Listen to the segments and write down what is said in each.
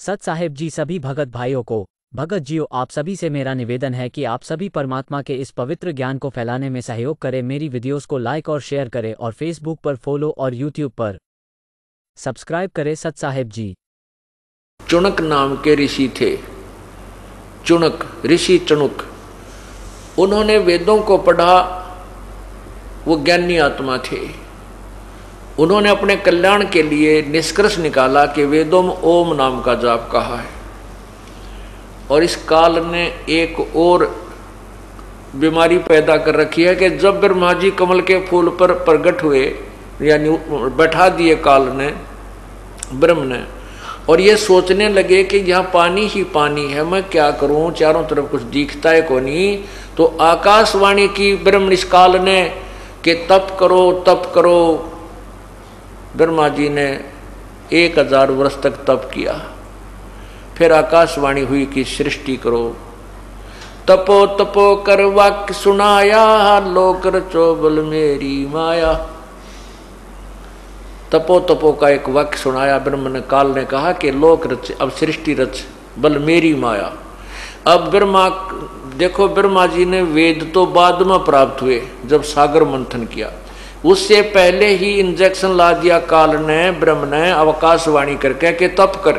सत साहेब जी, सभी भगत भाइयों को, भगत जियो, आप सभी से मेरा निवेदन है कि आप सभी परमात्मा के इस पवित्र ज्ञान को फैलाने में सहयोग करें। मेरी वीडियोस को लाइक और शेयर करें और फेसबुक पर फॉलो और यूट्यूब पर सब्सक्राइब करें। सत साहेब जी। चुणक नाम के ऋषि थे। चुणक ऋषि चुणक, उन्होंने वेदों को पढ़ा। वो ज्ञानी आत्मा थे। उन्होंने अपने कल्याण के लिए निष्कर्ष निकाला कि वेदों में ओम नाम का जाप कहा है। और इस काल ने एक और बीमारी पैदा कर रखी है कि जब ब्रह्मा जी कमल के फूल पर प्रकट हुए, यानी बैठा दिए काल ने, ब्रह्म ने, और ये सोचने लगे कि यहाँ पानी ही पानी है, मैं क्या करूं, चारों तरफ कुछ दिखता है को नहीं। तो आकाशवाणी की ब्रह्म इस काल ने कि तप करो तप करो। ब्रह्मा जी ने 1000 वर्ष तक तप किया। फिर आकाशवाणी हुई कि सृष्टि करो। तपो तपो कर वाक्य सुनाया, लोक रचो बल मेरी माया। तपो तपो का एक वाक्य सुनाया ब्रह्म ने, काल ने कहा कि लोक रच, अब सृष्टि रच, बल मेरी माया। अब ब्रह्मा, देखो ब्रह्मा जी ने वेद तो बाद में प्राप्त हुए जब सागर मंथन किया। उससे पहले ही इंजेक्शन ला दिया काल ने, ब्रह्म ने, अवकाशवाणी करके कि तप कर।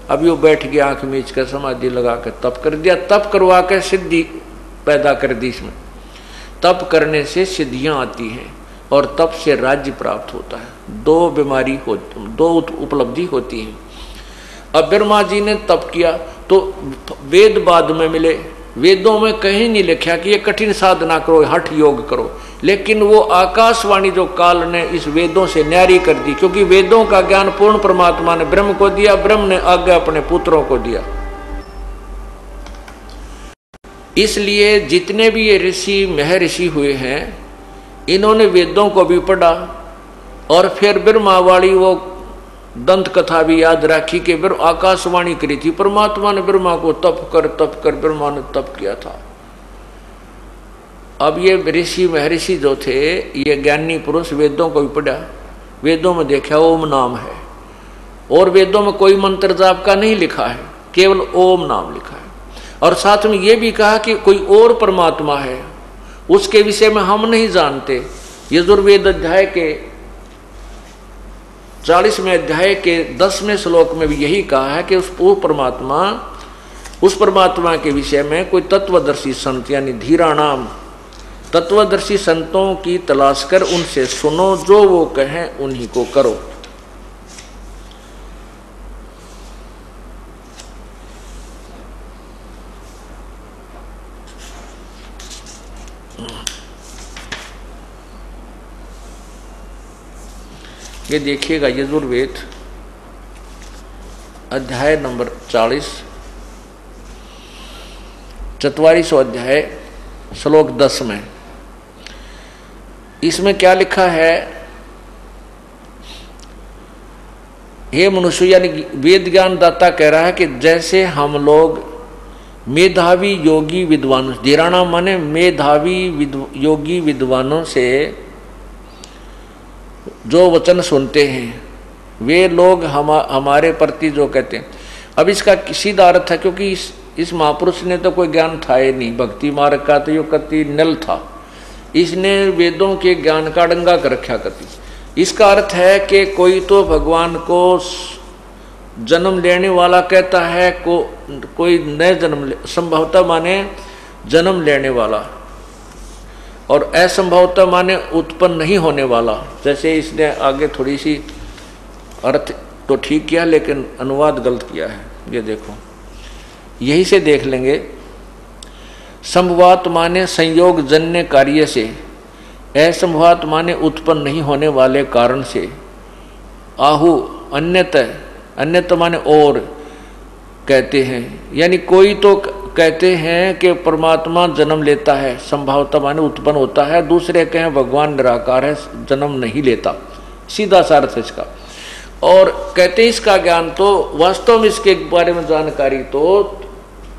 अभी वो बैठ गया, आंख मीच कर समाधि लगा कर तप कर दिया। तप करवा के सिद्धि पैदा कर दी इसमें। तप करने से सिद्धियां आती हैं और तप से राज्य प्राप्त होता है। दो उपलब्धि होती हैं। अब ब्रह्मा जी ने तप किया तो वेद बाद में मिले। वेदों में कहीं नहीं लिखा कि ये कठिन साधना करो, हठ योग करो, लेकिन वो आकाशवाणी जो काल ने इस वेदों से न्यारी कर दी, क्योंकि वेदों का ज्ञान पूर्ण परमात्मा ने ब्रह्म को दिया, ब्रह्म ने आगे अपने पुत्रों को दिया। इसलिए जितने भी ये ऋषि महर्षि हुए हैं, इन्होंने वेदों को भी पढ़ा और फिर ब्रह्मा वाली वो दंत कथा भी याद रखी कि आकाशवाणी करी थी परमात्मा ने ब्रह्मा को, तप कर ब्रह्मा ने तप किया था। अब ये ऋषि महर्षि जो थे, ये ज्ञानी पुरुष वेदों को भी पढ़ा। वेदों में देखा ओम नाम है, और वेदों में कोई मंत्र जाप का नहीं लिखा है, केवल ओम नाम लिखा है। और साथ में ये भी कहा कि कोई और परमात्मा है, उसके विषय में हम नहीं जानते। यजुर्वेद अध्याय के 40वें अध्याय के 10वें श्लोक में भी यही कहा है कि उस परमात्मा के विषय में कोई तत्वदर्शी संत, यानी धीराणाम, तत्वदर्शी संतों की तलाश कर उनसे सुनो, जो वो कहें उन्हीं को करो। ये देखिएगा यजुर्वेद अध्याय नंबर 40, 44वां अध्याय श्लोक 10 में। इसमें क्या लिखा है? हे मनुष्य, यानी वेद ज्ञान दाता कह रहा है कि जैसे हम लोग मेधावी योगी विद्वानों, धीराणा माने मेधावी योगी विद्वानों से जो वचन सुनते हैं, वे लोग हमारे प्रति जो कहते हैं। अब इसका सीधा अर्थ है, क्योंकि इस महापुरुष ने तो कोई ज्ञान था ही नहीं, भक्ति मार्ग का तो ये कति नल था। इसने वेदों के ज्ञान का डंगा कर रखा कति। इसका अर्थ है कि कोई तो भगवान को जन्म लेने वाला कहता है, कोई नए जन्म, संभवतः माने जन्म लेने वाला, और असंभवतः माने उत्पन्न नहीं होने वाला। जैसे इसने आगे थोड़ी सी अर्थ तो ठीक किया, लेकिन अनुवाद गलत किया है। ये देखो, यही से देख लेंगे। संभवात माने संयोग जन्य कार्य से, असंभवात माने उत्पन्न नहीं होने वाले कारण से, आहु अन्यत माने और कहते हैं, यानी कोई तो कहते हैं कि परमात्मा जन्म लेता है, संभवतः माने उत्पन्न होता है। दूसरे कहें भगवान निराकार है, जन्म नहीं लेता। सीधा सा अर्थ इसका। और कहते हैं इसका ज्ञान तो वास्तव में इसके बारे में जानकारी तो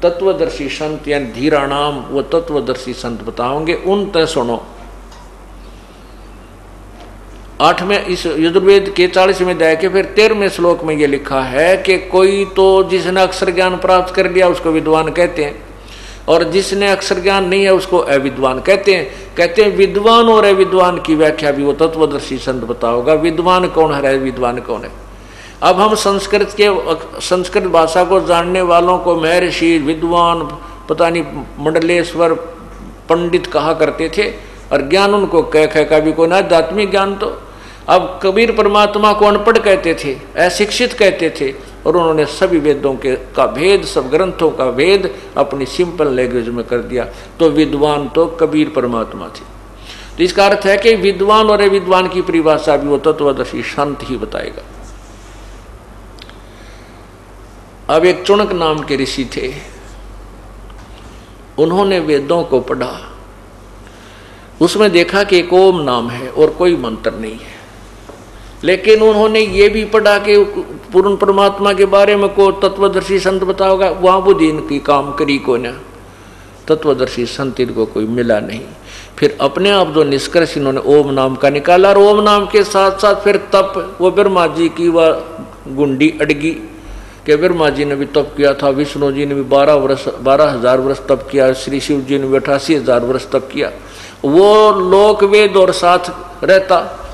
तत्वदर्शी संत, यानी धीराणाम, वो तत्वदर्शी संत बताओगे, उन तय सुनो। 8वें इस यजुर्वेद के 40वें अध्याय के फिर 13वें श्लोक में ये लिखा है कि कोई तो जिसने अक्षर ज्ञान प्राप्त कर लिया उसको विद्वान कहते हैं, और जिसने अक्षर ज्ञान नहीं है उसको अविद्वान कहते हैं। कहते हैं विद्वान और अविद्वान की व्याख्या भी वो तत्वदर्शी संत बता होगा। विद्वान कौन है, विद्वान कौन है। अब हम संस्कृत भाषा को जानने वालों को महर्षि, विद्वान, पता नहीं मंडलेश्वर, पंडित कहा करते थे, और ज्ञान उनको कह का भी कोई ना, आध्यात्मिक ज्ञान तो। अब कबीर परमात्मा को अनपढ़ कहते थे, अशिक्षित कहते थे, और उन्होंने सभी वेदों के का भेद, सब ग्रंथों का भेद अपनी सिंपल लैंग्वेज में कर दिया। तो विद्वान तो कबीर परमात्मा थे। तो इसका अर्थ है कि विद्वान और अविद्वान की परिभाषा भी वो तत्वदर्शी संत ही बताएगा। अब एक चुनक नाम के ऋषि थे, उन्होंने वेदों को पढ़ा, उसमें देखा कि एक ओम नाम है और कोई मंत्र नहीं है। लेकिन उन्होंने ये भी पढ़ा कि पूर्ण परमात्मा के बारे में को तत्वदर्शी संत बताओगा, वहां बुद्धि इनकी काम करी को ना, तत्वदर्शी संत इनको कोई मिला नहीं। फिर अपने आप जो निष्कर्ष इन्होंने ओम नाम का निकाला, और ओम नाम के साथ साथ फिर तप, वो ब्रह्मा जी की वह गुंडी अड़गी कि ब्रह्मा जी ने भी तप किया था, विष्णु जी ने भी 12,000 वर्ष तप किया, श्री शिव जी ने भी 88,000 वर्ष तप किया, वो लोक वेद और साथ रहता।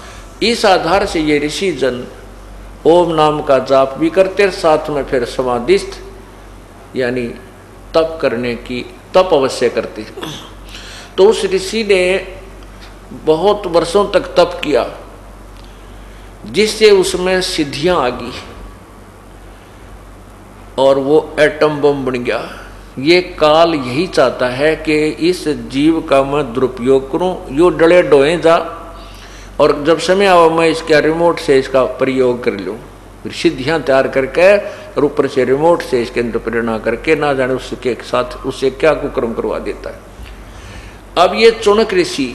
इस आधार से ये ऋषि जन ओम नाम का जाप भी करते, साथ में फिर समाधिस्थ यानी तप करने की तप अवश्य करते। तो उस ऋषि ने बहुत वर्षों तक तप किया, जिससे उसमें सिद्धियां आ गई और वो एटम बम बन गया। ये काल यही चाहता है कि इस जीव का मैं दुरुपयोग करूं, यो डले डोए जा, और जब समय आवा मैं इसका रिमोट से इसका प्रयोग कर लूँ, फिर सिद्धियाँ तैयार करके और ऊपर से रिमोट से इसके अंदर प्रेरणा करके ना जाने उसके साथ उससे क्या कुकर्म करवा देता है। अब ये चुनक ऋषि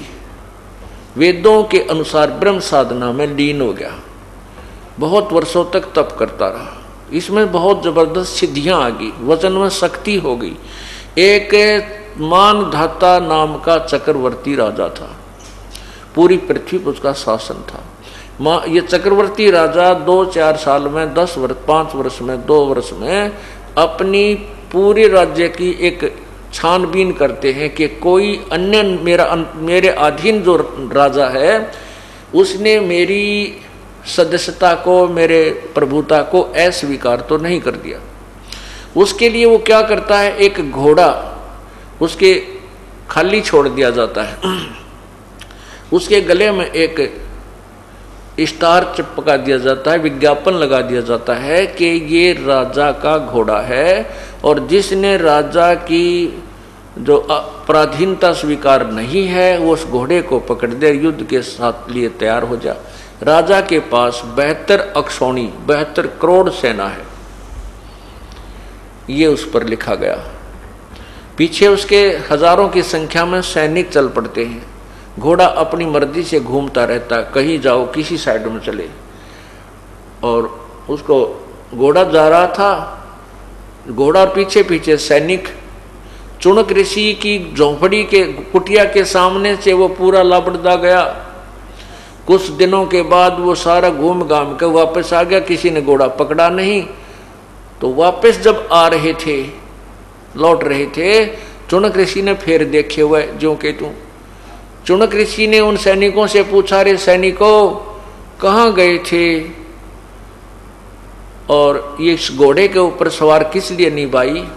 वेदों के अनुसार ब्रह्म साधना में लीन हो गया, बहुत वर्षों तक तप करता रहा, इसमें बहुत जबरदस्त सिद्धियां आ गई, वचन में शक्ति हो गई। एक मानधाता नाम का चक्रवर्ती राजा था, पूरी पृथ्वी पर उसका शासन था। ये चक्रवर्ती राजा 2-4 साल में 10 वर्ष 5 वर्ष में 2 वर्ष में अपनी पूरे राज्य की एक छानबीन करते हैं कि कोई अन्य मेरे अधीन जो राजा है उसने मेरी सदस्यता को, मेरे प्रभुता को अस्वीकार तो नहीं कर दिया। उसके लिए वो क्या करता है, एक घोड़ा उसके खाली छोड़ दिया जाता है, उसके गले में एक स्टार चिपका दिया जाता है, विज्ञापन लगा दिया जाता है कि ये राजा का घोड़ा है, और जिसने राजा की जो पराधीनता स्वीकार नहीं है वो उस घोड़े को पकड़ दे, युद्ध के साथ लिए तैयार हो जा। राजा के पास 72 अक्षौणी 72 करोड़ सेना है, ये उस पर लिखा गया। पीछे उसके हजारों की संख्या में सैनिक चल पड़ते हैं, घोड़ा अपनी मर्जी से घूमता रहता, कहीं जाओ किसी साइड में चले। और उसको घोड़ा जा रहा था, घोड़ा पीछे पीछे सैनिक। चुनक ऋषि की झोंपड़ी के कुटिया के सामने से वो पूरा लापड़दा गया। कुछ दिनों के बाद वो सारा घूम घाम के वापस आ गया, किसी ने घोड़ा पकड़ा नहीं। तो वापस जब आ रहे थे, लौट रहे थे, चुनक ऋषि ने फिर देखे हुए ज्यों के त्यों। चुनक ऋषि ने उन सैनिकों से पूछा, रे सैनिकों कहाँ गए थे, और ये इस घोड़े के ऊपर सवार किस लिए नहीं भाई,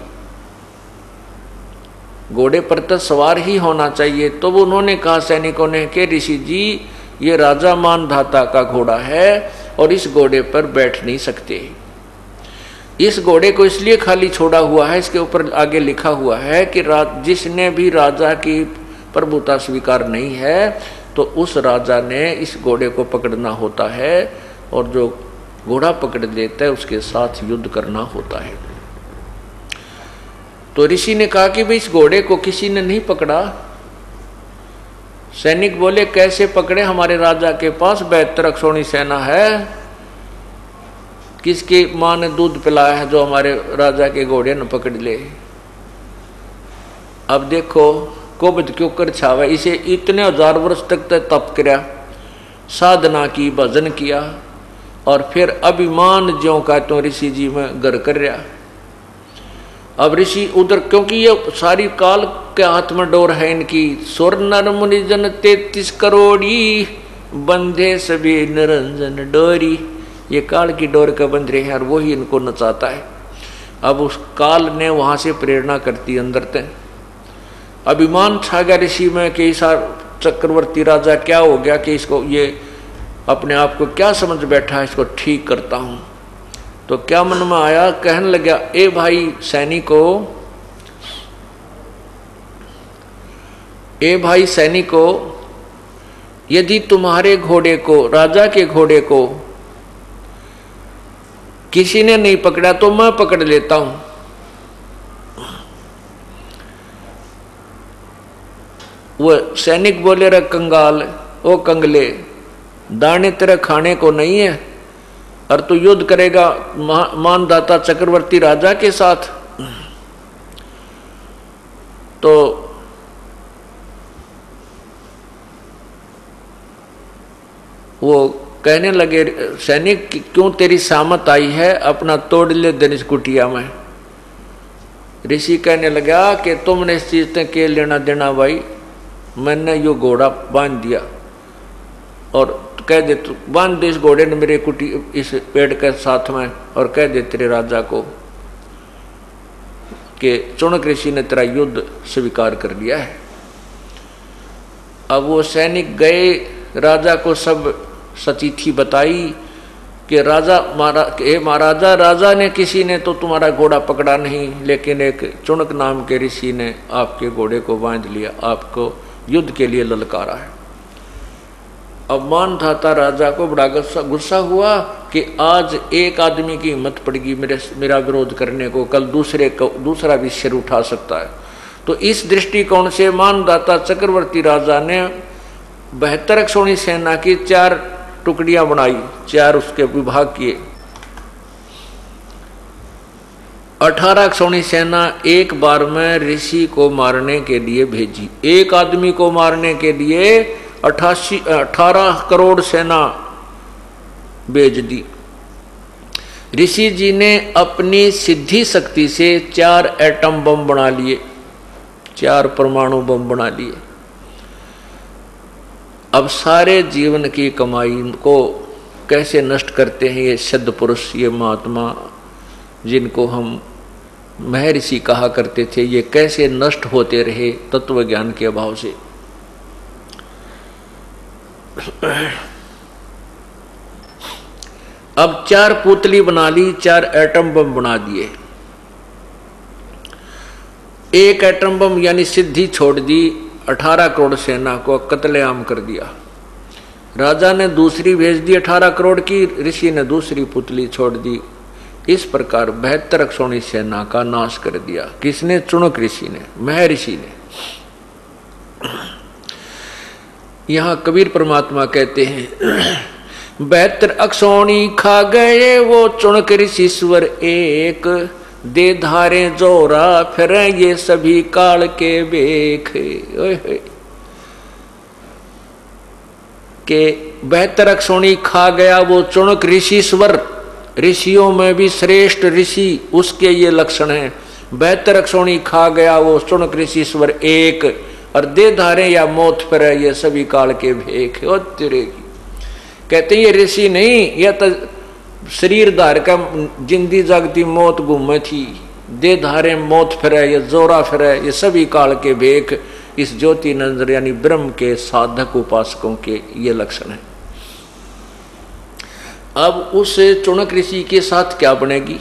घोड़े पर तो सवार ही होना चाहिए। तो वो उन्होंने कहा सैनिकों ने कि ऋषि जी ये राजा मानधाता का घोड़ा है और इस घोड़े पर बैठ नहीं सकते। इस घोड़े को इसलिए खाली छोड़ा हुआ है, इसके ऊपर आगे लिखा हुआ है कि जिसने भी राजा की प्रभुता स्वीकार नहीं है तो उस राजा ने इस घोड़े को पकड़ना होता है, और जो घोड़ा पकड़ लेता है उसके साथ युद्ध करना होता है। तो ऋषि ने कहा कि भाई इस घोड़े को किसी ने नहीं पकड़ा। सैनिक बोले कैसे पकड़े, हमारे राजा के पास 72 अक्षौणी सेना है, किसकी माँ ने दूध पिलाया है जो हमारे राजा के घोड़े न पकड़ ले। अब देखो कोबद क्यों कर छावे, इसे इतने 1000 वर्ष तक तप करया, साधना की, भजन किया, और फिर अभिमान ज्यों का तो ऋषि जी में घर कर रहा। अब ऋषि उधर, क्योंकि ये सारी काल के हाथ में डोर है इनकी। सुर नर मुनि जन 33 करोड़ी, बंधे सभी निरंजन डोरी। ये काल की डोर का बंध रहे हैं और वही इनको नचाता है। अब उस काल ने वहां से प्रेरणा करती अंदर तक। अभिमान छा गया ऋषि में कि चक्रवर्ती राजा क्या हो गया कि इसको ये अपने आप को क्या समझ बैठा है, इसको ठीक करता हूं। तो क्या मन में आया, कहने लगा, ए भाई सैनिको, यदि तुम्हारे घोड़े को, राजा के घोड़े को किसी ने नहीं पकड़ा तो मैं पकड़ लेता हूं। वो सैनिक बोले, रे कंगाल, ओ कंगले, दाने तेरे खाने को नहीं है और तू युद्ध करेगा मानदाता चक्रवर्ती राजा के साथ। तो वो कहने लगे, सैनिक क्यों तेरी सामत आई है, अपना तोड़ ले धनुष कुटिया में। ऋषि कहने लगा कि तुमने इस चीज से क्या लेना देना भाई, मैंने यो घोड़ा बांध दिया और कह दे, तू बांध दे इस घोड़े ने मेरे कुटी इस पेड़ के साथ में, और कह दे तेरे राजा को कि चुनक ऋषि ने तेरा युद्ध स्वीकार कर लिया है। अब वो सैनिक गए, राजा को सब सचिथी बताई कि महाराजा, राजा ने किसी ने तो तुम्हारा घोड़ा पकड़ा नहीं, लेकिन एक चुनक नाम के ऋषि ने आपके घोड़े को बांध लिया, आपको युद्ध के लिए ललकारा है। अब मानधाता राजा को बड़ा गुस्सा हुआ कि आज एक आदमी की हिम्मत पड़ेगी मेरा विरोध करने को, कल दूसरा भी सिर उठा सकता है। तो इस दृष्टिकोण से मानधाता चक्रवर्ती राजा ने 72 अक्षौणी सेना की 4 टुकड़ियां बनाई, 4 उसके विभाग किए। 18 अक्षौणी सेना एक बार में ऋषि को मारने के लिए भेजी। एक आदमी को मारने के लिए 18 करोड़ सेना भेज दी। ऋषि जी ने अपनी सिद्धि शक्ति से 4 एटम बम बना लिए, 4 परमाणु बम बना लिए। अब सारे जीवन की कमाई को कैसे नष्ट करते हैं ये सिद्ध पुरुष, ये महात्मा जिनको हम महर्षि कहा करते थे, ये कैसे नष्ट होते रहे तत्व ज्ञान के अभाव से। अब 4 पुतली बना ली, 4 एटम बम बना दिए। एक एटम बम यानी सिद्धि छोड़ दी, 18 करोड़ सेना को कत्लेआम कर दिया। राजा ने दूसरी भेज दी 18 करोड़ की, ऋषि ने दूसरी पुतली छोड़ दी। इस प्रकार 72 अक्षौणी सेना का नाश कर दिया। किसने? चुनक ऋषि ने, महर्षि ने। यहां कबीर परमात्मा कहते हैं 72 अक्षौणी खा गए वो चुनक ऋषिश्वर एक, दे धारे जोरा फिर ये सभी काल के बेख। के 72 अक्षौणी खा गया वो चुनक ऋषिश्वर, ऋषियों में भी श्रेष्ठ ऋषि उसके ये लक्षण हैं। 72 अक्षौणी खा गया वो चुनक ऋषिश्वर एक, और दे धारे या मौत फिर ये सभी काल के भेख। और तेरे की कहते ये ऋषि नहीं, यह तो शरीर धार का जिंदी जागती मौत घूमे थी। दे धारे मौत फिरे, ये जोरा फिरे, ये सभी काल के भेख। इस ज्योति नंदर यानी ब्रह्म के साधक उपासकों के ये लक्षण है। अब उस चुनक ऋषि के साथ क्या बनेगी?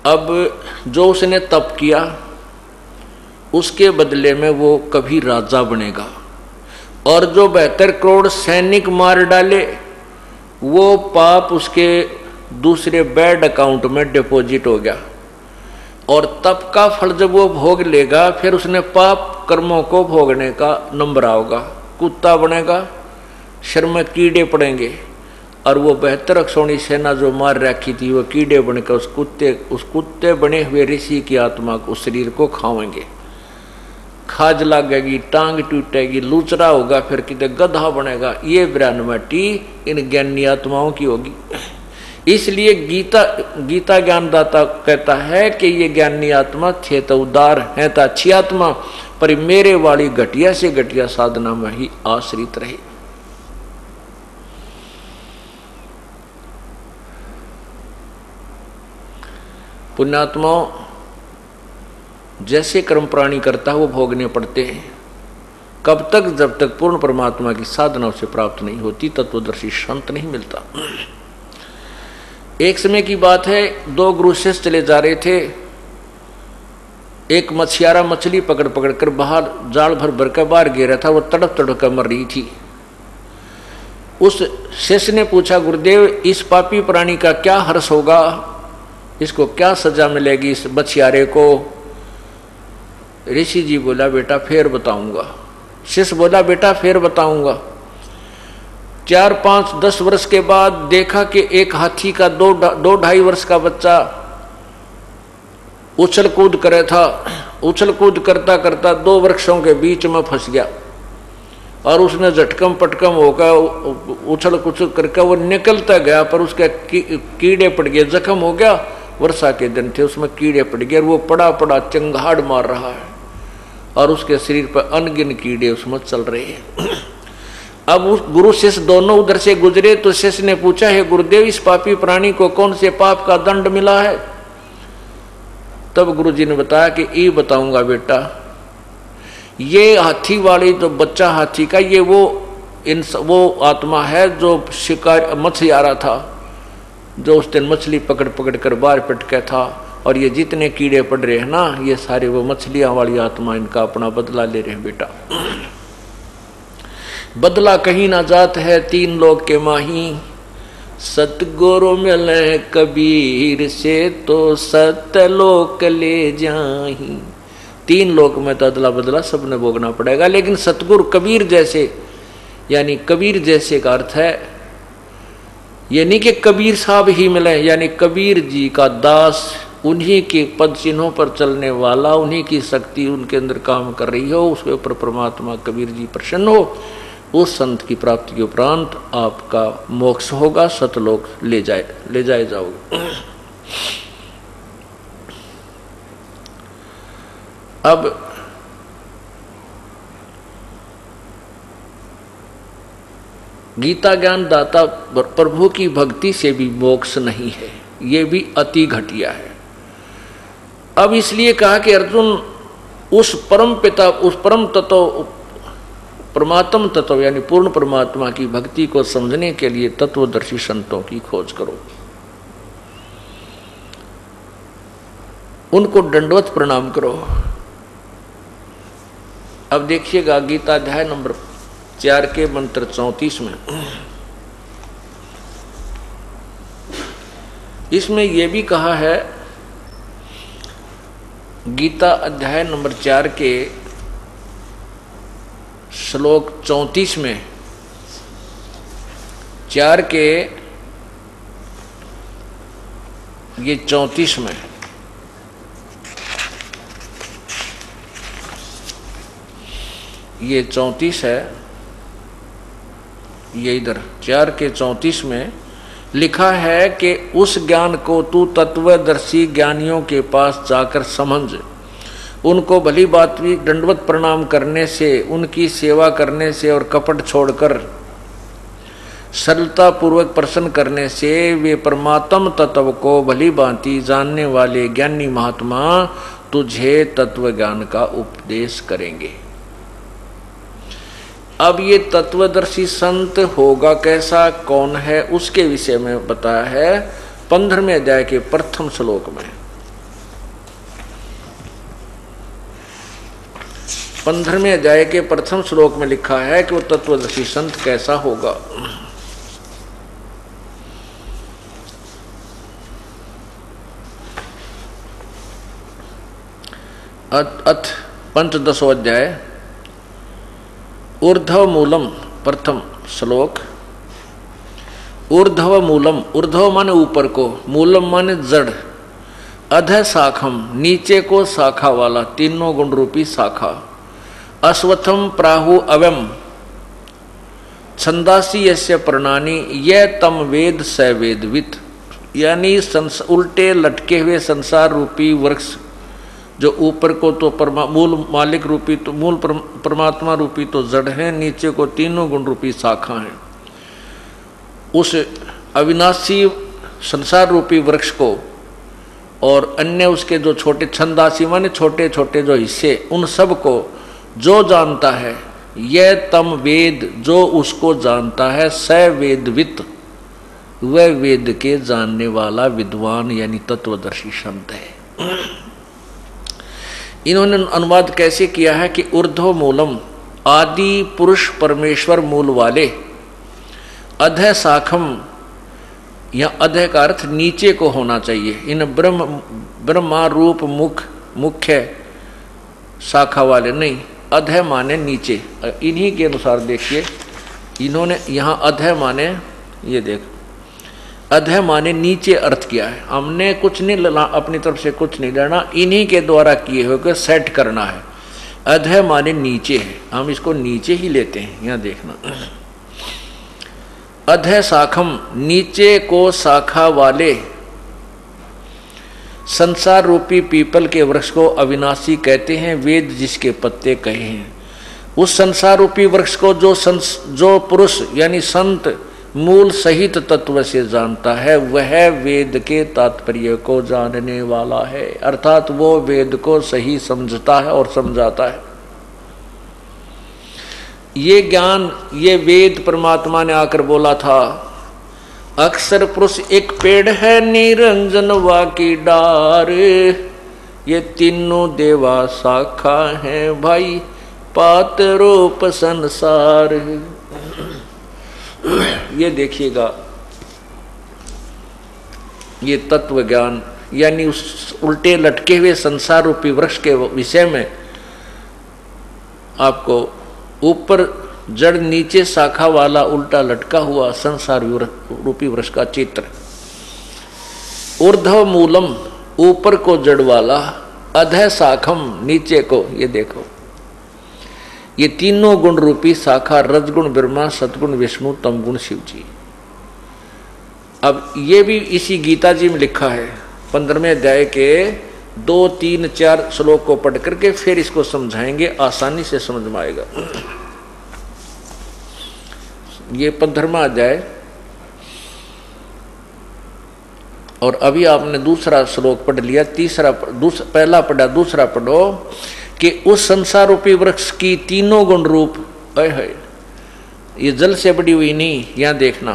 अब जो उसने तप किया उसके बदले में वो कभी राजा बनेगा, और जो 72 करोड़ सैनिक मार डाले वो पाप उसके दूसरे बैड अकाउंट में डिपॉजिट हो गया, और तप का फल जब वो भोग लेगा फिर उसने पाप कर्मों को भोगने का नंबर आओगा। कुत्ता बनेगा, शर में कीड़े पड़ेंगे, और वो 72 अक्षौणी सेना जो मार रखी थी वो कीड़े बनकर उस कुत्ते बने हुए ऋषि की आत्मा को, शरीर को खाएंगे। खाज लगेगी, टांग टूटेगी, लूचरा होगा, फिर कितने गधा बनेगा। ये ब्रह्मटी इन ज्ञानी आत्माओं की होगी। इसलिए गीता ज्ञानदाता कहता है कि ये ज्ञानी आत्मा थे तो उदार है तो अच्छी आत्मा, पर मेरे वाली घटिया से घटिया साधना में ही आश्रित रहे। पुण्यात्माओं, जैसे कर्म प्राणी करता है वो भोगने पड़ते हैं। कब तक? जब तक पूर्ण परमात्मा की साधना उसे प्राप्त नहीं होती, तत्वदर्शी संत नहीं मिलता। एक समय की बात है, दो गुरु शिष्य चले जा रहे थे। एक मछियारा मछली पकड़ पकड़ कर बाहर जाल भर भर कर बाहर गिरा था, वो तड़प तड़प कर मर रही थी। उस शिष्य ने पूछा, गुरुदेव इस पापी प्राणी का क्या हर्ष होगा, इसको क्या सजा मिलेगी इस मछियारे को? ऋषि जी बोला, बेटा फिर बताऊंगा। शिष्य बोला, बेटा फिर बताऊंगा। 4, 5, 10 वर्ष के बाद देखा कि एक हाथी का 2-2.5 वर्ष का बच्चा उछल कूद करे था। उछल कूद करता करता 2 वृक्षों के बीच में फंस गया और उसने झटकम पटकम होकर उछल कुछल करके वो निकलता गया, पर उसके कीड़े पड़ गए, जख्म हो गया। वर्षा के दिन थे, उसमें कीड़े पड़ गए और वो पड़ा पड़ा चंगाड़ मार रहा है और उसके शरीर पर अनगिन कीड़े उसमें चल रहे हैं। अब उस गुरु शिष्य दोनों उधर से गुजरे तो शिष्य ने पूछा, है गुरुदेव इस पापी प्राणी को कौन से पाप का दंड मिला है? तब गुरु जी ने बताया कि ये बताऊंगा बेटा, ये हाथी वाली जो बच्चा हाथी का, ये वो आत्मा है जो शिकार मछलियारा था, जो उस दिन मछली पकड़ पकड़ कर बाहर पटका था। और ये जितने कीड़े पड़ रहे हैं ना, ये सारे वो मछलियां वाली आत्मा इनका अपना बदला ले रहे हैं बेटा। बदला कहीं ना जात है 3 लोग के माही, सतगुरु मिले कबीर से तो सतलोक ले जाही। 3 लोक में तो अदला बदला सबने भोगना पड़ेगा, लेकिन सतगुरु कबीर जैसे, यानी कबीर जैसे का अर्थ है ये नहीं कि कबीर साहब ही मिले, यानी कबीर जी का दास, उन्हीं के पद चिन्हों पर चलने वाला, उन्हीं की शक्ति उनके अंदर काम कर रही हो, उसके ऊपर परमात्मा कबीर जी प्रसन्न हो, उस संत की प्राप्ति के उपरांत आपका मोक्ष होगा, सतलोक ले जाए जाओगे। अब गीता ज्ञान दाता प्रभु की भक्ति से भी मोक्ष नहीं है, ये भी अति घटिया है। अब इसलिए कहा कि अर्जुन उस परम पिता, उस परम तत्व, परमात्म तत्व यानी पूर्ण परमात्मा की भक्ति को समझने के लिए तत्वदर्शी संतों की खोज करो, उनको दंडवत प्रणाम करो। अब देखिएगा गीता अध्याय नंबर 4 के मंत्र 34 में, इसमें यह भी कहा है, गीता अध्याय नंबर 4 के श्लोक 34 में, 4 के ये 34 में ये 34 है, ये इधर 4 के 34 में लिखा है कि उस ज्ञान को तू तत्वदर्शी ज्ञानियों के पास जाकर समझ, उनको भली बात भी दंडवत प्रणाम करने से, उनकी सेवा करने से और कपट छोड़कर सरलता पूर्वक प्रसन्न करने से वे परमात्म तत्व को भली भांति जानने वाले ज्ञानी महात्मा तुझे तत्व ज्ञान का उपदेश करेंगे। अब ये तत्वदर्शी संत होगा कैसा, कौन है, उसके विषय में बताया है 15वें अध्याय के प्रथम श्लोक में। 15वें अध्याय के प्रथम श्लोक में लिखा है कि वो तत्वदर्शी संत कैसा होगा। अथ पंचदशो अध्याय ऊर्ध्व मूलम, प्रथम श्लोक। ऊर्ध्व मूलम, ऊर्ध्व माने ऊपर को, मूलम माने जड़, अध शाखम नीचे को शाखा वाला, तीनों गुण रूपी शाखा, अश्वत्थम प्राहु अवम छंदासी यस्य प्रणानी यह तम वेद स वेदवित, यानी उल्टे लटके हुए संसार रूपी वृक्ष जो ऊपर को तो मूल मालिक रूपी तो मूल परमात्मा रूपी तो जड़ है, नीचे को तीनों गुण रूपी शाखा है। उस अविनाशी संसार रूपी वृक्ष को और अन्य उसके जो छोटे छंदासी माने छोटे छोटे जो हिस्से, उन सब को जो जानता है, यह तम वेद जो उसको जानता है, स वेदवित वह वेद के जानने वाला विद्वान यानी तत्वदर्शी संत है। इन्होंने अनुवाद कैसे किया है कि ऊर्ध्व मूलम आदि पुरुष परमेश्वर मूल वाले, अधः शाखम, या अधः का अर्थ नीचे को होना चाहिए। इन ब्रह्मा रूप मुख्य शाखा वाले नहीं, अधः माने नीचे। इन्हीं के अनुसार देखिए इन्होंने यहाँ अधः माने, ये देख अधः माने नीचे अर्थ किया है। हमने कुछ नहीं लेना, अपनी तरफ से कुछ नहीं लेना, इन्हीं के द्वारा किए हुए को सेट करना है। अधः माने नीचे है, हम इसको नीचे ही लेते हैं। यहाँ देखना, अधः शाखम नीचे को शाखा वाले संसार रूपी पीपल के वृक्ष को अविनाशी कहते हैं, वेद जिसके पत्ते कहे हैं। उस संसार रूपी वृक्ष को जो पुरुष यानी संत मूल सहित तत्व से जानता है, वह वेद के तात्पर्य को जानने वाला है, अर्थात वो वेद को सही समझता है और समझाता है। ये ज्ञान, ये वेद परमात्मा ने आकर बोला था, अक्षर पुरुष एक पेड़ है निरंजन वा की डार, ये तीनों देवा शाखा है भाई पात रूप संसार। ये देखिएगा, ये तत्व ज्ञान यानी उस उल्टे लटके हुए संसार रूपी वृक्ष के विषय में आपको ऊपर जड़ नीचे शाखा वाला उल्टा लटका हुआ संसार रूपी वृक्ष का चित्र। ऊर्ध्व मूलम ऊपर को जड़ वाला, अधः शाखम नीचे को, ये देखो ये तीनों गुण रूपी शाखा, रजगुण ब्रह्मा, सतगुण विष्णु, तमगुण शिव जी। अब ये भी इसी गीता जी में लिखा है, 15वें अध्याय के 2, 3, 4 श्लोक को पढ़ करके फिर इसको समझाएंगे, आसानी से समझ में आएगा। ये 15वां अध्याय, और अभी आपने दूसरा श्लोक पढ़ लिया, पहला पढ़ा, दूसरा पढ़ो कि उस संसार रूपी वृक्ष की तीनों गुण रूप, है ये जल से बड़ी हुई नहीं, यहां देखना,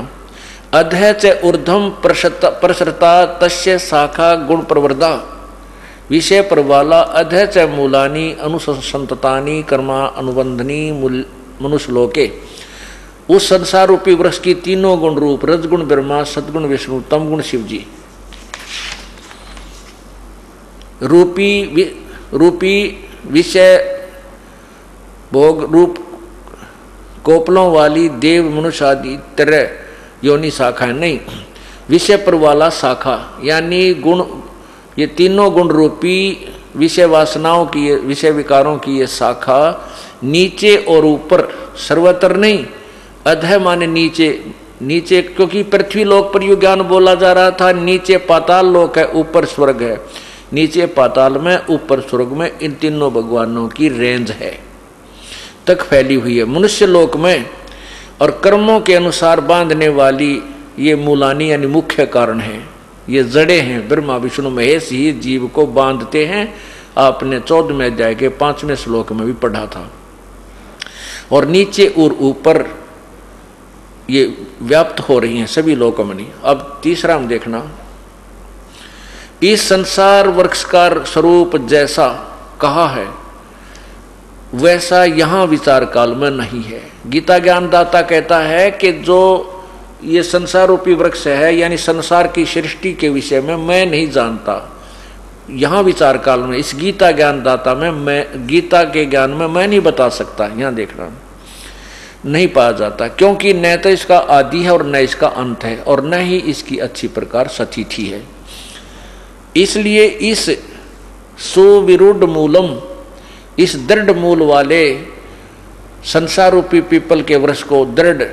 अधः च ऊर्ध्वम प्रसरता तस्य शाखा गुण प्रवृद्धा विषय प्रवाला, अधः च मूलानि अनुसंततानि कर्मा अनुबंधनी मनुष्यलोके। उस संसार रूपी वृक्ष की तीनों गुण रूप, रजगुण ब्रह्मा, सदगुण विष्णु, तमगुण शिव जी, रूपी विषय भोग रूप कोपलों वाली देव मनुष्य आदि तरह योनि शाखा है, नहीं, विषय पर वाला शाखा यानी गुण, ये तीनों गुण रूपी विषय वासनाओं की, विषय विकारों की ये शाखा नीचे और ऊपर, सर्वत्र नहीं। अधः माने नीचे, नीचे क्योंकि पृथ्वी लोक पर यू ज्ञान बोला जा रहा था, नीचे पाताल लोक है, ऊपर स्वर्ग है, नीचे पाताल में ऊपर स्वर्ग में इन तीनों भगवानों की रेंज है तक फैली हुई है। मनुष्य लोक में और कर्मों के अनुसार बांधने वाली ये मूलानी यानी मुख्य कारण है, ये जड़े हैं, ब्रह्मा विष्णु महेश ही जीव को बांधते हैं। आपने 14वें अध्याय के 5वें श्लोक में भी पढ़ा था। और नीचे और ऊपर ये व्याप्त हो रही हैं सभी लोकों में। अब तीसरा हम देखना, इस संसार वृक्ष का स्वरूप जैसा कहा है वैसा यहाँ विचार काल में नहीं है। गीता ज्ञानदाता कहता है कि जो ये संसार रूपी वृक्ष है यानी संसार की सृष्टि के विषय में मैं नहीं जानता, यहाँ विचार काल में इस गीता ज्ञानदाता में मैं, गीता के ज्ञान में मैं नहीं बता सकता। यहाँ देखना नहीं पाया जाता, क्योंकि न तो इसका आदि है और न इसका अंत है और न ही इसकी अच्छी प्रकार सतिथि है। इसलिए इस सुविरूढ़ मूलम, इस दृढ़ मूल वाले संसार रूपी पीपल के वृक्ष को दृढ़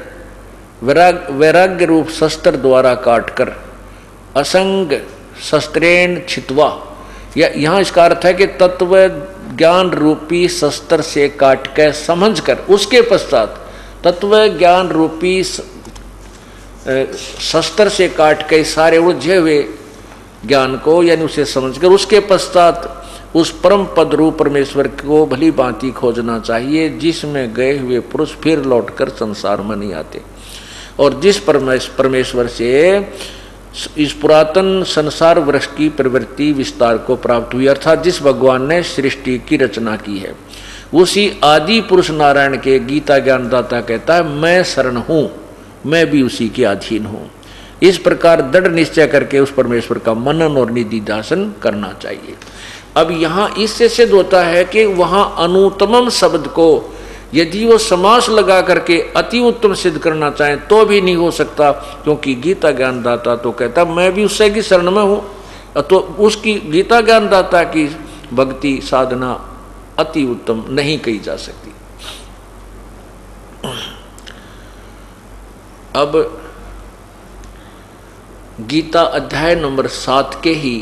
वैराग्य रूप शस्त्र द्वारा काटकर असंग शस्त्रेण छित्वा, या यहाँ इसका अर्थ है कि तत्व ज्ञान रूपी शस्त्र से काट के समझ कर, उसके पश्चात तत्व ज्ञान रूपी शस्त्र से काट के सारे उलझे हुए ज्ञान को यानी उसे समझकर उसके पश्चात उस परम पद रूप परमेश्वर को भली भांति खोजना चाहिए, जिसमें गए हुए पुरुष फिर लौटकर संसार में नहीं आते। और जिस परमेश्वर से इस पुरातन संसार वृक्ष की प्रवृत्ति विस्तार को प्राप्त हुई, अर्थात जिस भगवान ने सृष्टि की रचना की है, उसी आदि पुरुष नारायण के गीता ज्ञानदाता कहता है मैं शरण हूं, मैं भी उसी के अधीन हूं। इस प्रकार दृढ़ निश्चय करके उस परमेश्वर का मनन और निधिध्यासन करना चाहिए। अब यहाँ इससे सिद्ध होता है कि वहाँ अनुत्तम शब्द को यदि वो समास लगा करके अति उत्तम सिद्ध करना चाहें तो भी नहीं हो सकता, क्योंकि गीता ज्ञानदाता तो कहता मैं भी उससे की शरण में हूँ, तो उसकी गीता ज्ञानदाता की भक्ति साधना अति उत्तम नहीं कही जा सकती। अब गीता अध्याय नंबर 7 के ही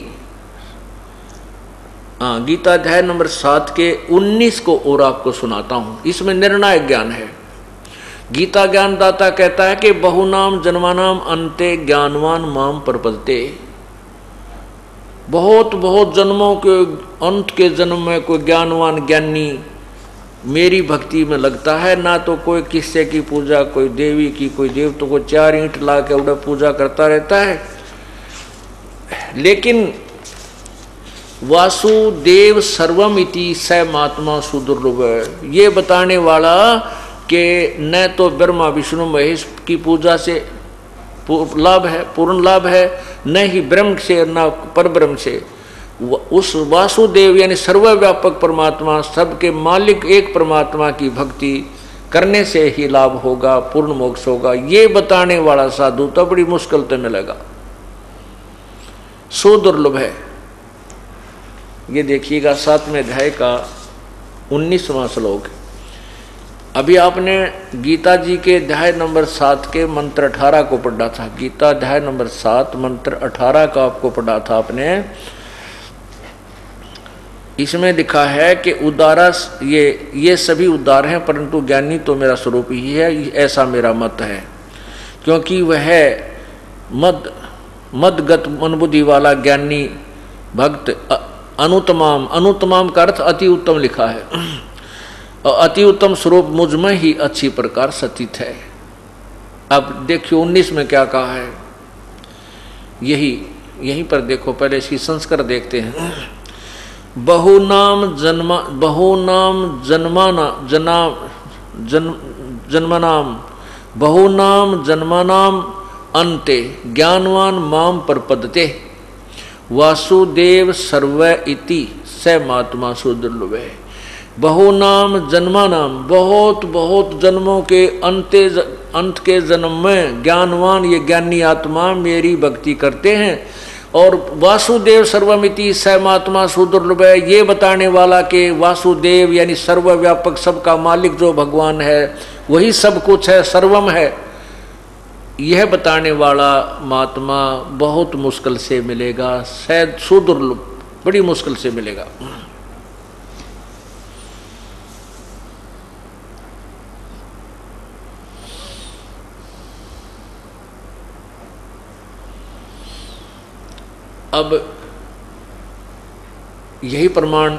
गीता अध्याय नंबर 7 के 19 को और आपको सुनाता हूं। इसमें निर्णायक ज्ञान है। गीता ज्ञानदाता कहता है कि बहुनाम जन्मानाम अन्ते ज्ञानवान माम प्रपद्यते। बहुत बहुत जन्मों के अंत के जन्म में कोई ज्ञानवान ज्ञानी मेरी भक्ति में लगता है, ना तो कोई किस्से की पूजा, कोई देवी की, कोई देव, तो कोई 4 ईंट ला के उड़ा पूजा करता रहता है। लेकिन वासुदेव सर्वमिति स महात्मा सुदुर्लभ, ये बताने वाला कि न तो ब्रह्मा विष्णु महेश की पूजा से लाभ है, पूर्ण लाभ है, न ही ब्रह्म से न परब्रह्म से, उस वासुदेव यानी सर्वव्यापक परमात्मा, सबके मालिक एक परमात्मा की भक्ति करने से ही लाभ होगा, पूर्ण मोक्ष होगा, ये बताने वाला साधु तो बड़ी मुश्किल से मिलेगा, सुदुर्लभ है। ये देखिएगा 7वें अध्याय का 19वां श्लोक। अभी आपने गीता जी के अध्याय नंबर 7 के मंत्र 18 को पढ़ा था। गीता अध्याय नंबर 7 मंत्र 18 का आपको पढ़ा था आपने। इसमें लिखा है कि उदारा, ये सभी उदार हैं, परंतु ज्ञानी तो मेरा स्वरूप ही है, ऐसा मेरा मत है। क्योंकि वह मदगत मनबुद्धि वाला ज्ञानी भक्त अनुत्तमाम, अनुत्तमाम का अर्थ अति उत्तम लिखा है, और अति उत्तम स्वरूप मुझ में ही अच्छी प्रकार स्थित है। अब देखियो 19 में क्या कहा है, यहीं पर देखो, पहले इसकी संस्कार देखते हैं। बहुनाम जन्मनाम अन्ते ज्ञानवान माम प्रपद्यते वासुदेव सर्व इति स महात्मा सुदुर्लभ। बहुनाम जन्मानाम, बहुत बहुत जन्मों के अंत के जन्म में ज्ञानवान ये ज्ञानी आत्मा मेरी भक्ति करते हैं, और वासुदेव सर्वमिति स महात्मा सुदुर्लभ, ये बताने वाला कि वासुदेव यानी सर्वव्यापक, सबका मालिक जो भगवान है वही सब कुछ है, सर्वम है, यह बताने वाला महात्मा बहुत मुश्किल से मिलेगा, शायद सुदुर्लभ, बड़ी मुश्किल से मिलेगा। अब यही प्रमाण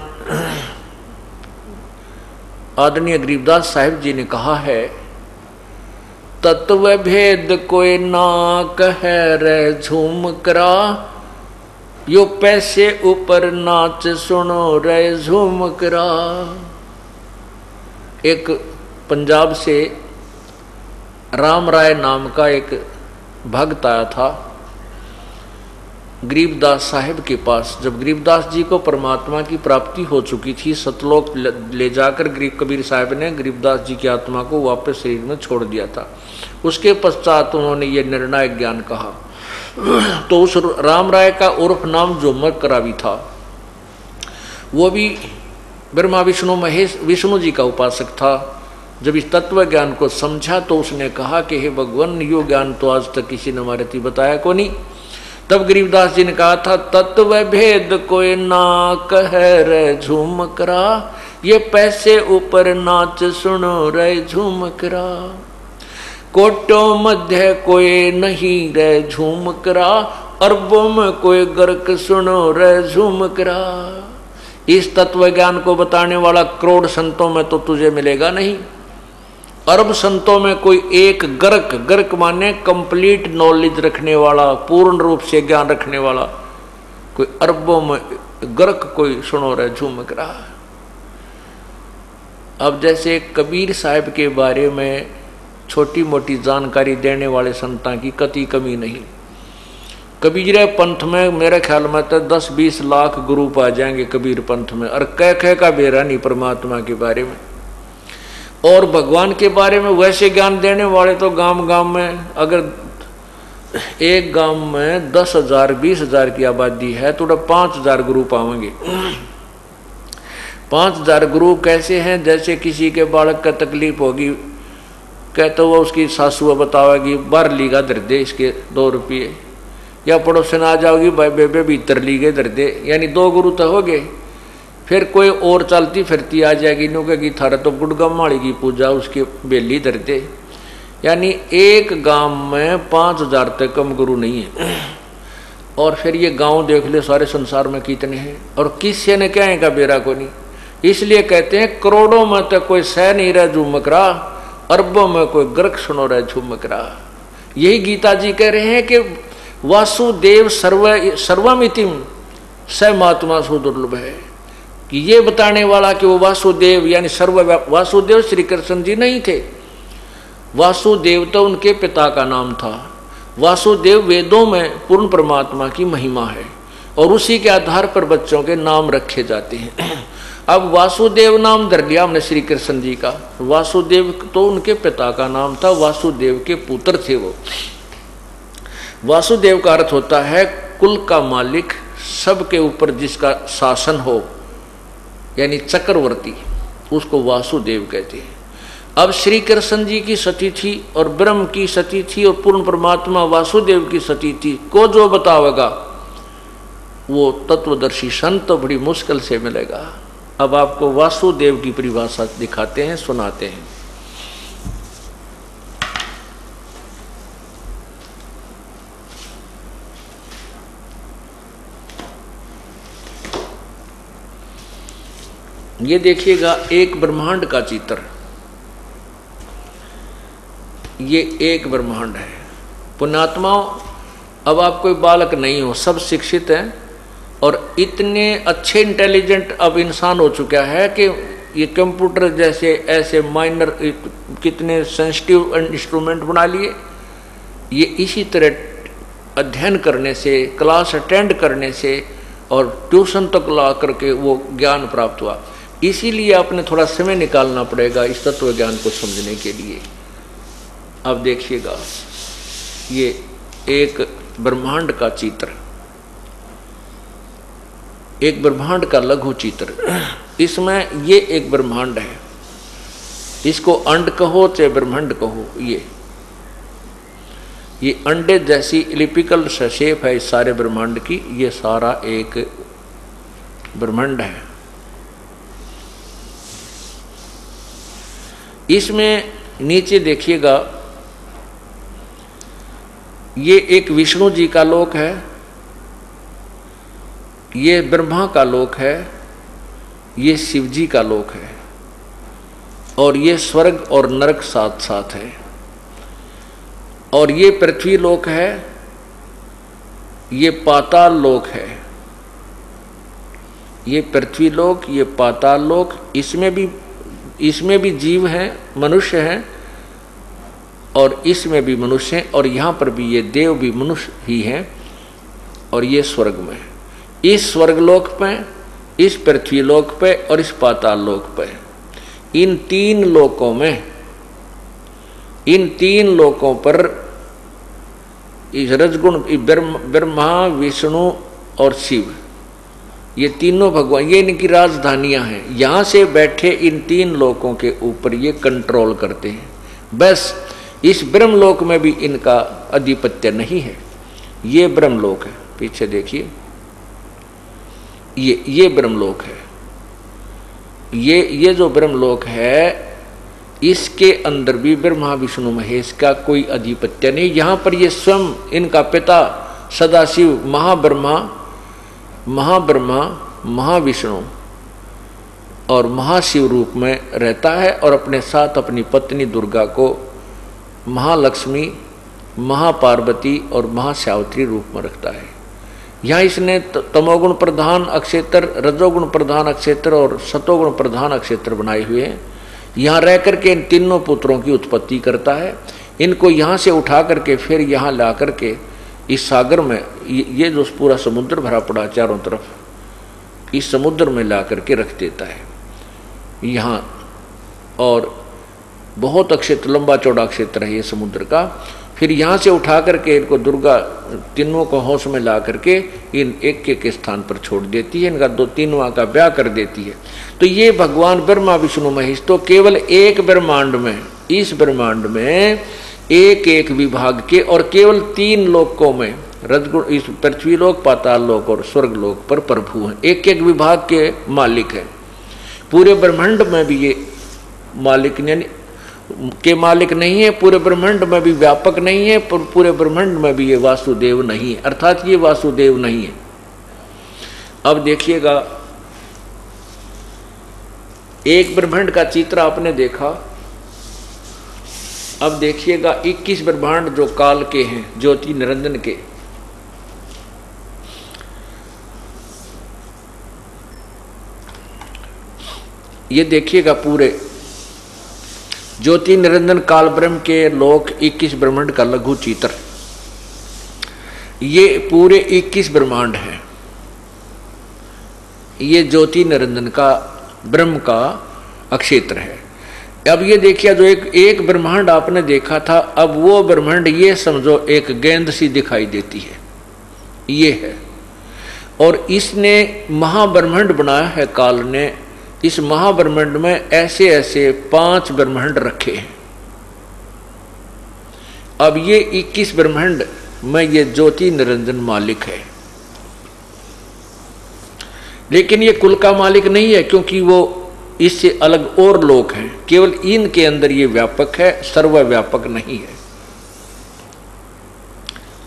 आदरणीय गरीबदास साहिब जी ने कहा है, तत्व भेद कोई ना कह रे झूम करा, यो पैसे ऊपर नाच सुनो रे झूम करा। एक पंजाब से राम राय नाम का एक भक्त आया था गरीबदास साहिब के पास। जब गरीबदास जी को परमात्मा की प्राप्ति हो चुकी थी, सतलोक ले जाकर कबीर साहब ने गरीबदास जी की आत्मा को वापस शरीर में छोड़ दिया था। उसके पश्चात उन्होंने ये निर्णायक ज्ञान कहा। तो उस राम राय का उर्फ नाम जो करावी था, वो भी ब्रह्मा विष्णु महेश विष्णु जी का उपासक था, जब इस तत्व ज्ञान को समझा तो उसने कहा कि हे भगवान, यो ज्ञान तो आज तक किसी ने हमारे थी बताया को नहीं। तब गरीबदास जी ने कहा था, तत्व भेद कोई ना कह रे झूमकरा, ये पैसे ऊपर नाच सुनो रे झूमकरा, कोटो मध्य कोई नहीं रे झूमकरा, अरबों में कोई गर्क सुनो रे झूमकरा। इस तत्व ज्ञान को बताने वाला करोड़ संतों में तो तुझे मिलेगा नहीं, अरब संतों में कोई एक गर्क, गर्क माने कंप्लीट नॉलेज रखने वाला, पूर्ण रूप से ज्ञान रखने वाला, कोई अरबों में गर्क कोई सुनो रे झूमक रहा। अब जैसे कबीर साहब के बारे में छोटी मोटी जानकारी देने वाले संतां की कति कमी नहीं। कबीर पंथ में मेरे ख्याल में तो 10-20 लाख गुरु पा जाएंगे कबीर पंथ में, और कह का बेरा नहीं परमात्मा के बारे में और भगवान के बारे में वैसे ज्ञान देने वाले तो गांव गांव में, अगर एक गांव में 10,000-20,000 की आबादी है तो 5,000 गुरु पाएंगे। 5,000 गुरु कैसे हैं? जैसे किसी के बालक का तकलीफ होगी, कहते वो उसकी सासुआ बतावेगी बार लीगा दर दे इसके 2 रुपये, या पड़ोसन आ जाओगी भाई बेबे भीतर लीगे दर दे, यानी 2 गुरु तो हो गए। फिर कोई और चलती फिरती आ जाएगी, नो कहेगी थारा तो गुड़गा माड़ी की पूजा, उसके बेली दर दे। यानी एक गांव में 5,000 तक कम गुरु नहीं है। और फिर ये गांव देख ले सारे संसार में कितने हैं, और किसी ने क्या है का बेरा को नहीं। इसलिए कहते हैं करोड़ों में तो कोई सह नहीं रहा झूमकरा, अरबों में कोई गर्क सुनो रहा झूमकरा। यही गीता जी कह रहे हैं कि वासुदेव सर्वमितिम स महात्मा सुदुर्लभ है, कि ये बताने वाला कि वो वासुदेव यानी सर्व वासुदेव श्री कृष्ण जी नहीं थे। वासुदेव तो उनके पिता का नाम था। वासुदेव वेदों में पूर्ण परमात्मा की महिमा है और उसी के आधार पर बच्चों के नाम रखे जाते हैं। अब वासुदेव नाम धर लिया हमने श्री कृष्ण जी का, वासुदेव तो उनके पिता का नाम था, वासुदेव के पुत्र थे वो। वासुदेव का अर्थ होता है कुल का मालिक, सबके ऊपर जिसका शासन हो, यानी चक्रवर्ती, उसको वासुदेव कहते हैं। अब श्री कृष्ण जी की सती थी और ब्रह्म की सती थी और पूर्ण परमात्मा वासुदेव की सती थी, को जो बतावेगा वो तत्वदर्शी संत तो बड़ी मुश्किल से मिलेगा। अब आपको वासुदेव की परिभाषा दिखाते हैं, सुनाते हैं। ये देखिएगा एक ब्रह्मांड का चित्र, ये एक ब्रह्मांड है। पुण्यात्माओं, अब आप कोई बालक नहीं हो, सब शिक्षित हैं और इतने अच्छे इंटेलिजेंट अब इंसान हो चुका है कि ये कंप्यूटर जैसे ऐसे माइनर कितने सेंसिटिव इंस्ट्रूमेंट बना लिए। ये इसी तरह अध्ययन करने से, क्लास अटेंड करने से और ट्यूशन तक ला करके वो ज्ञान प्राप्त हुआ। इसीलिए आपने थोड़ा समय निकालना पड़ेगा इस तत्व ज्ञान को समझने के लिए। अब देखिएगा, ये एक ब्रह्मांड का चित्र, एक ब्रह्मांड का लघु चित्र। इसमें ये एक ब्रह्मांड है, इसको अंड कहो चाहे ब्रह्मांड कहो। ये अंडे जैसी इलिप्टिकल शेप है इस सारे ब्रह्मांड की। ये सारा एक ब्रह्मांड है। इसमें नीचे देखिएगा, ये एक विष्णु जी का लोक है, ये ब्रह्मा का लोक है, ये शिव जी का लोक है, और ये स्वर्ग और नरक साथ साथ है। और ये पृथ्वी लोक है, ये पाताल लोक है। ये पृथ्वी लोक, ये पाताल लोक, इसमें भी जीव हैं, मनुष्य हैं, और इसमें भी मनुष्य हैं, और यहाँ पर भी ये देव भी मनुष्य ही हैं। और ये स्वर्ग में, इस स्वर्गलोक पे, इस पृथ्वी लोक पे और इस पाताल लोक पे, इन 3 लोकों में, इन 3 लोकों पर इस रजगुण ब्रह्मा, विष्णु और शिव, ये तीनों भगवान, ये इनकी राजधानियां हैं। यहां से बैठे इन तीन लोकों के ऊपर ये कंट्रोल करते हैं। बस इस ब्रह्मलोक में भी इनका आधिपत्य नहीं है। ये ब्रह्मलोक है, पीछे देखिए, ये ब्रह्मलोक है। ये जो ब्रह्मलोक है, इसके अंदर भी ब्रह्मा विष्णु महेश का कोई आधिपत्य नहीं। यहां पर ये स्वयं इनका पिता सदाशिव महाब्रह्मा महाविष्णु और महाशिव रूप में रहता है और अपने साथ अपनी पत्नी दुर्गा को महालक्ष्मी, महापार्वती और महासावित्री रूप में रखता है। यहाँ इसने तमोगुण प्रधान अक्षेत्र, रजोगुण प्रधान अक्षेत्र और सतोगुण प्रधान अक्षेत्र बनाए हुए हैं। यहाँ रह करके इन तीनों पुत्रों की उत्पत्ति करता है। इनको यहाँ से उठा करके फिर यहाँ ला करके इस सागर में, ये जो पूरा समुद्र भरा पड़ा चारों तरफ, इस समुद्र में ला करके रख देता है यहाँ। और बहुत क्षेत्र, लंबा चौड़ा क्षेत्र है ये समुद्र का। फिर यहाँ से उठा करके इनको दुर्गा तीनों को होश में ला करके इन एक एक स्थान पर छोड़ देती है। इनका तीनों का ब्याह कर देती है। तो ये भगवान ब्रह्मा विष्णु महेश तो केवल एक ब्रह्मांड में, इस ब्रह्मांड में एक एक विभाग के और केवल तीन लोकों में, रजगुण, इस पृथ्वी लोक, पाताल लोक और स्वर्ग लोक पर प्रभु हैं। एक एक विभाग के मालिक हैं। पूरे ब्रह्मांड में भी ये मालिक के मालिक नहीं है, पूरे ब्रह्मांड में भी व्यापक नहीं है, पूरे ब्रह्मांड में भी ये वासुदेव नहीं है, अर्थात ये वासुदेव नहीं है। अब देखिएगा, एक ब्रह्मांड का चित्र आपने देखा। अब देखिएगा 21 ब्रह्मांड जो काल के हैं, ज्योति निरंजन के। ये देखिएगा पूरे ज्योति निरंजन काल ब्रह्म के लोक 21 ब्रह्मांड का लघु चित्र। ये पूरे 21 ब्रह्मांड है। ये ज्योति निरंजन का ब्रह्म का अक्षेत्र है। अब ये देखिए, जो एक ब्रह्मांड आपने देखा था, अब वो ब्रह्मांड ये समझो एक गेंद सी दिखाई देती है, ये है। और इसने महाब्रह्मांड बनाया है काल ने। इस महाब्रह्मांड में ऐसे ऐसे 5 ब्रह्मांड रखे हैं। अब ये 21 ब्रह्मांड में ये ज्योति निरंजन मालिक है। लेकिन ये कुल का मालिक नहीं है, क्योंकि वो इससे अलग और लोक हैं। केवल इनके अंदर ये व्यापक है, सर्वव्यापक नहीं है।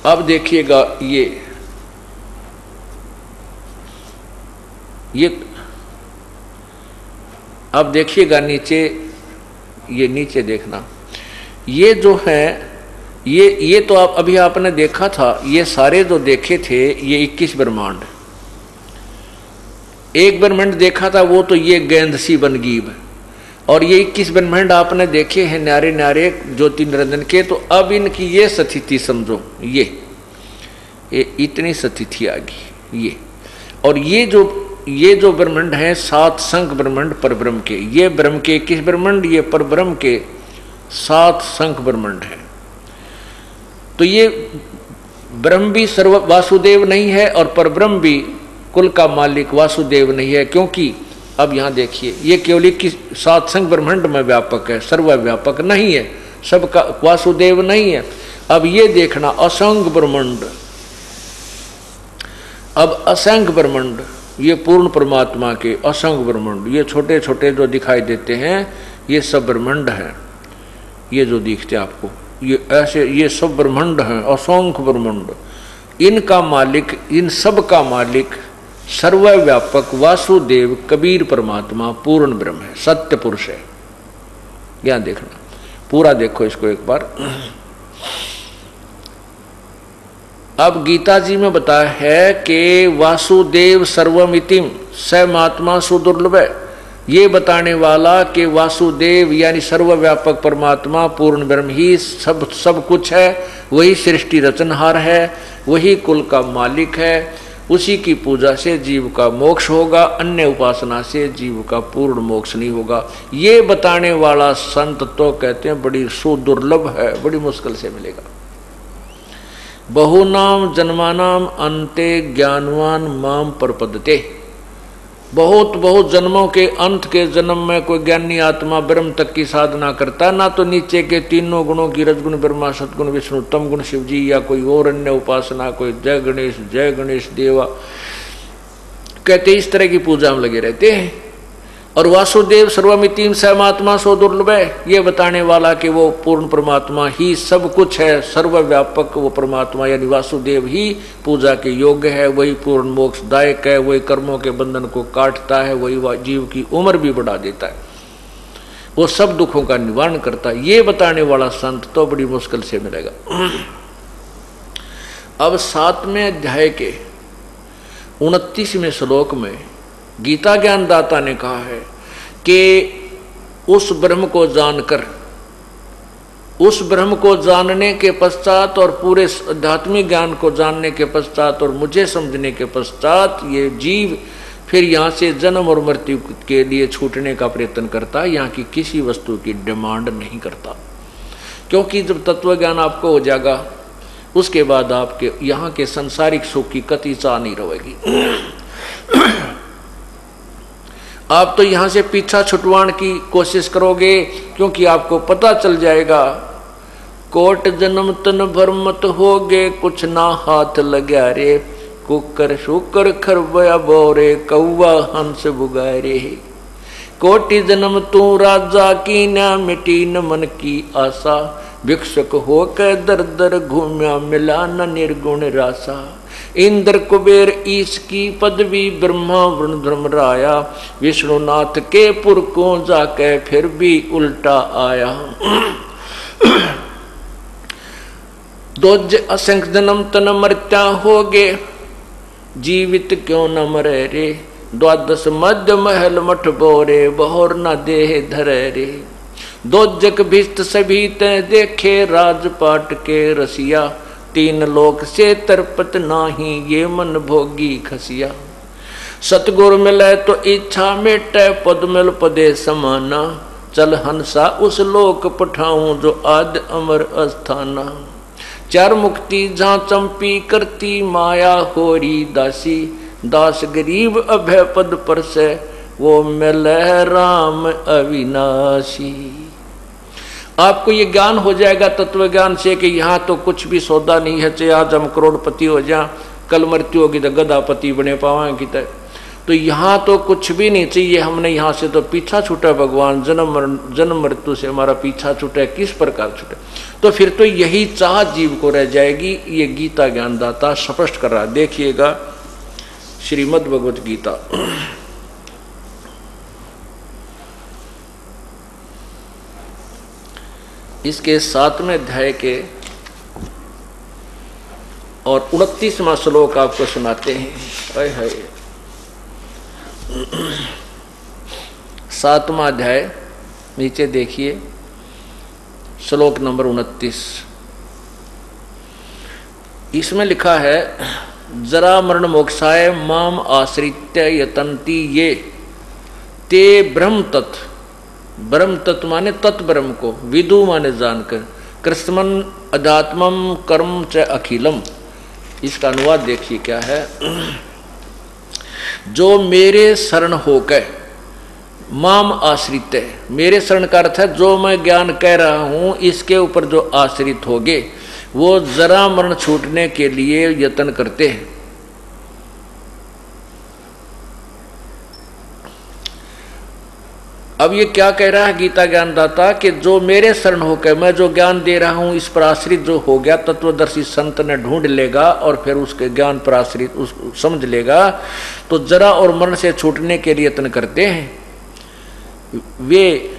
अब देखिएगा, ये अब देखिएगा नीचे, ये नीचे देखना, ये जो है, ये तो आप अभी आपने देखा था। ये सारे जो देखे थे, ये 21 ब्रह्मांड। एक ब्रह्मांड देखा था, वो तो ये गेंद सी बनगीब। और ये 21 ब्रह्मांड आपने देखे हैं न्यारे न्यारे ज्योति निरंजन के। तो अब इनकी ये स्थिति समझो, ये इतनी स्थिति आ गई ये। और ये जो ब्रह्मांड है 7 संख ब्रह्मांड पर ब्रह्म के, ये ब्रह्म के 21 ब्रह्मांड, ये पर ब्रह्म के 7 संख ब्रह्मांड है। तो ये ब्रह्म भी सर्व वासुदेव नहीं है और पर ब्रह्म भी कुल का मालिक वासुदेव नहीं है। क्योंकि अब यहां देखिए, ये केवल 7 संख ब्रह्मांड में व्यापक है, सर्वव्यापक नहीं है, सबका वासुदेव नहीं है। अब ये देखना असंख्य ब्रह्मांड, अब असंख्य ब्रह्मांड, ये पूर्ण परमात्मा के असंख्य ब्रह्मांड, ये छोटे छोटे जो दिखाई देते हैं, ये सब ब्रह्मांड हैं। ये जो दिखते हैं आपको, ये ऐसे, ये सब ब्रह्मांड हैं, असंख्य ब्रह्मांड। इनका मालिक, इन सब का मालिक सर्वव्यापक वासुदेव कबीर परमात्मा पूर्ण ब्रह्म है, सत्य पुरुष है। यहां देखना, पूरा देखो इसको एक बार। अब गीता जी में बताया है कि वासुदेव सर्वमितिम स महात्मा सुदुर्लभ। ये बताने वाला कि वासुदेव यानी सर्वव्यापक परमात्मा पूर्ण ब्रह्म ही सब कुछ है, वही सृष्टि रचनहार है, वही कुल का मालिक है। उसी की पूजा से जीव का मोक्ष होगा, अन्य उपासना से जीव का पूर्ण मोक्ष नहीं होगा। ये बताने वाला संत तो कहते हैं बड़ी सुदुर्लभ है, बड़ी मुश्किल से मिलेगा। बहुनाम जन्मानाम अंते ज्ञानवान माम परपदते। बहुत बहुत जन्मों के अंत के जन्म में कोई ज्ञानी आत्मा ब्रह्म तक की साधना करता है, ना तो नीचे के तीनों गुणों की रजगुण ब्रह्मा सतगुण विष्णु तम गुण शिव जी या कोई और अन्य उपासना, कोई जय गणेश देवा कहते इस तरह की पूजा में लगे रहते हैं। और वासुदेव सर्वमितिम सहमात्मा सो दुर्लभ है, ये बताने वाला कि वो पूर्ण परमात्मा ही सब कुछ है, सर्वव्यापक वो परमात्मा यानी वासुदेव ही पूजा के योग्य है, वही पूर्ण मोक्षदायक है, वही कर्मों के बंधन को काटता है, वही जीव की उम्र भी बढ़ा देता है, वो सब दुखों का निवारण करता है। ये बताने वाला संत तो बड़ी मुश्किल से मिलेगा। अब 7वें अध्याय के 29वें श्लोक में गीता ज्ञान दाता ने कहा है कि उस ब्रह्म को जानकर, उस ब्रह्म को जानने के पश्चात और पूरे आध्यात्मिक ज्ञान को जानने के पश्चात और मुझे समझने के पश्चात ये जीव फिर यहाँ से जन्म और मृत्यु के लिए छूटने का प्रयत्न करता है, यहाँ की किसी वस्तु की डिमांड नहीं करता। क्योंकि जब तत्व ज्ञान आपको हो जाएगा उसके बाद आपके यहाँ के सांसारिक सुख की कति चाह नहीं रहेगी। आप तो यहाँ से पीछा छुटवाने की कोशिश करोगे, क्योंकि आपको पता चल जाएगा कोट जन्म तन भर मत होगे, कुछ ना हाथ लगा रे, कुकर शुकर खरबया बोरे, कौवा हंस बुगारे। कोटि जन्म तू राजा की न मिटी न मन की आशा, भिक्षुक होकर दर दर घूम्या मिला न निर्गुण रासा। इंद्र कुबेर ईश की पदवी ब्रह्मा वरुण धर्मराया, विष्णुनाथ के पुर को जाके फिर भी उल्टा आया। दोज असंख्य जन्म तन मरत्या होगे, जीवित क्यों न मरे रे, द्वादश मध्य महल मठ बोरे, बहुर न देह धरे रे। दोजक भिस्त सभी ते देखे, राजपाट के रसिया, तीन लोक से तरपत नाही, ये मन भोगी खसिया। सतगुरु मिले तो इच्छा मिटे, पद मिल पदे समाना, चल हंसा उस लोक पठाऊं जो आद अमर अस्थाना। चार मुक्ति जहाँ चंपी करती, माया होरी दासी, दास गरीब अभय पद पर से, वो मिले राम अविनाशी। आपको ये ज्ञान हो जाएगा तत्व ज्ञान से कि यहाँ तो कुछ भी सौदा नहीं है, चाहे आज हम करोड़पति हो जाए, कल मृत्यु होगी तो गधापति बने पावाएंगे। तो यहाँ तो कुछ भी नहीं चाहिए, हमने यहाँ से तो पीछा छूटा भगवान, जन्म मृत्यु से हमारा पीछा छूटा है, किस प्रकार छूटा, तो फिर तो यही चाह जीव को रह जाएगी। ये गीता ज्ञानदाता स्पष्ट कर रहा है। देखिएगा श्रीमद् भगवत गीता इसके 7वें अध्याय के और 29वां श्लोक आपको सुनाते हैं। हाय हाय 7वां अध्याय नीचे देखिए, श्लोक नंबर 29। इसमें लिखा है, जरा मरण मोक्षाय माम आश्रित्य यतन्ति ये, ते ब्रह्म तत्। ब्रह्म तत्व माने तत् ब्रह्म को, विदु माने जानकर, कृष्णमन अध्यात्मम कर्म च अखिलम। इसका अनुवाद देखिए क्या है। जो मेरे शरण होकर, माम आश्रित है, मेरे शरण का अर्थ है जो मैं ज्ञान कह रहा हूं इसके ऊपर जो आश्रित होगे, वो जरा मरण छूटने के लिए यत्न करते हैं। अब ये क्या कह रहा है गीता ज्ञानदाता कि जो मेरे शरण होकर मैं जो ज्ञान दे रहा हूं इस पर आश्रित जो हो गया, तत्वदर्शी संत ने ढूंढ लेगा और फिर उसके ज्ञान पर आश्रित उस समझ लेगा, तो जरा और मरण से छूटने के लिए यत्न करते हैं। वे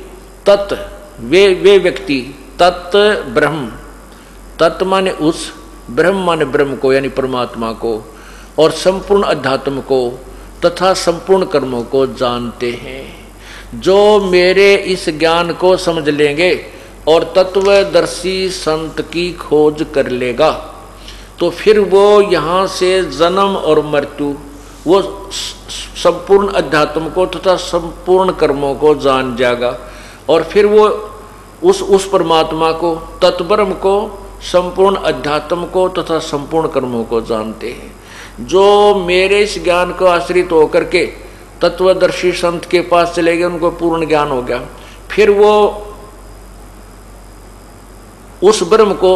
व्यक्ति तत् ब्रह्म, तत् माने उस, ब्रह्म माने ब्रह्म को यानी परमात्मा को, और संपूर्ण अध्यात्म को तथा संपूर्ण कर्मों को जानते हैं। जो मेरे इस ज्ञान को समझ लेंगे और तत्वदर्शी संत की खोज कर लेगा, तो फिर वो यहाँ से जन्म और मृत्यु, वो संपूर्ण अध्यात्म को तथा संपूर्ण कर्मों को जान जाएगा, और फिर वो उस परमात्मा को, तत्ब्रह्म को, संपूर्ण अध्यात्म को तथा संपूर्ण कर्मों को जानते हैं। जो मेरे इस ज्ञान को आश्रित होकर के तत्वदर्शी संत के पास चले गए, उनको पूर्ण ज्ञान हो गया। फिर वो उस ब्रह्म को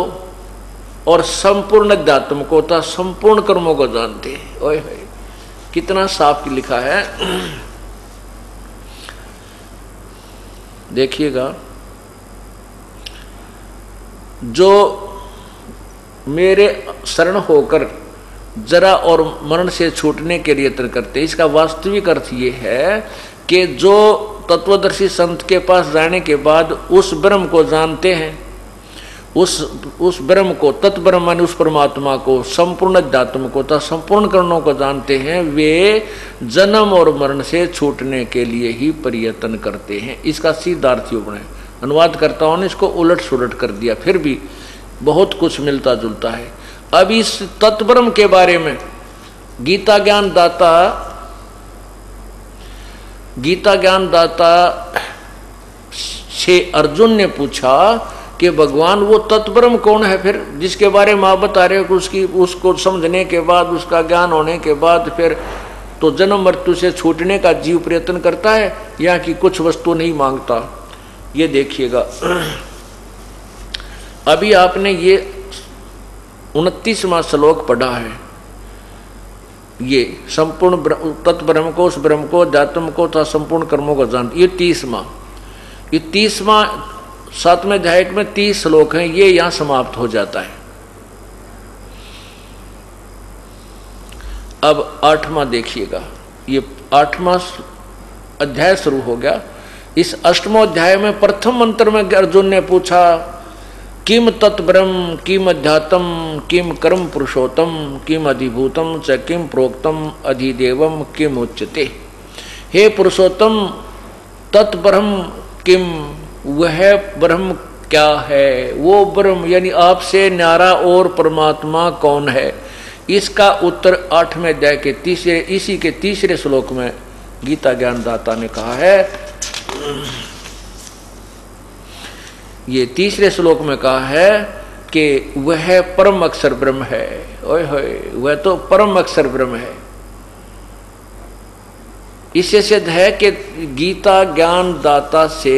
और संपूर्ण अध्यात्म को तथा संपूर्ण कर्मों को जानते हैं। ओए होए, कितना साफ लिखा है, देखिएगा। जो मेरे शरण होकर जरा और मरण से छूटने के लिए यत्न करते, इसका वास्तविक अर्थ ये है कि जो तत्वदर्शी संत के पास जाने के बाद उस ब्रह्म को जानते हैं, उस ब्रह्म को, तत्ब्रह्म माने उस परमात्मा को, संपूर्ण अध्यात्म को तथा संपूर्ण कर्णों को जानते हैं, वे जन्म और मरण से छूटने के लिए ही प्रयत्न करते हैं। इसका सीधा अर्थ यूं है, अनुवादकर्ताओं ने इसको उलट सुलट कर दिया, फिर भी बहुत कुछ मिलता जुलता है। अब इस तत्ब्रह्म के बारे में गीता ज्ञान दाता से अर्जुन ने पूछा कि भगवान वो तत्ब्रह्म कौन है फिर, जिसके बारे में आप बता रहे हो कि उसको समझने के बाद, उसका ज्ञान होने के बाद फिर तो जन्म मृत्यु से छूटने का जीव प्रयत्न करता है, या कि कुछ वस्तु नहीं मांगता। ये देखिएगा, अभी आपने ये 29वां श्लोक पढ़ा है, ये संपूर्ण तत्ब्रह्म को, उस ब्रह्म को, अध्यात्म को तथा संपूर्ण कर्मों को जान, ये 30वां 7वें अध्याय में 30 श्लोक हैं, ये यहां समाप्त हो जाता है। अब 8वां देखिएगा, ये 8वां अध्याय शुरू हो गया। इस 8वें अध्याय में प्रथम मंत्र में अर्जुन ने पूछा, किम तत्ब्रह्म, किम अध्यात्म, किम कर्म पुरुषोत्तम, किम अधिभूतम च किम प्रोक्तम अधिदेवम किम उच्यते। हे पुरुषोत्तम, तत्ब्रह्म किम, वह ब्रह्म क्या है, वो ब्रह्म यानी आपसे न्यारा और परमात्मा कौन है। इसका उत्तर 8वें अध्याय के इसी के 3 श्लोक में गीता ज्ञानदाता ने कहा है। ये 3 श्लोक में कहा है कि वह परम अक्षर ब्रह्म है। ओए होए, वह तो परम अक्षर ब्रह्म है। इससे सिद्ध है कि गीता ज्ञानदाता से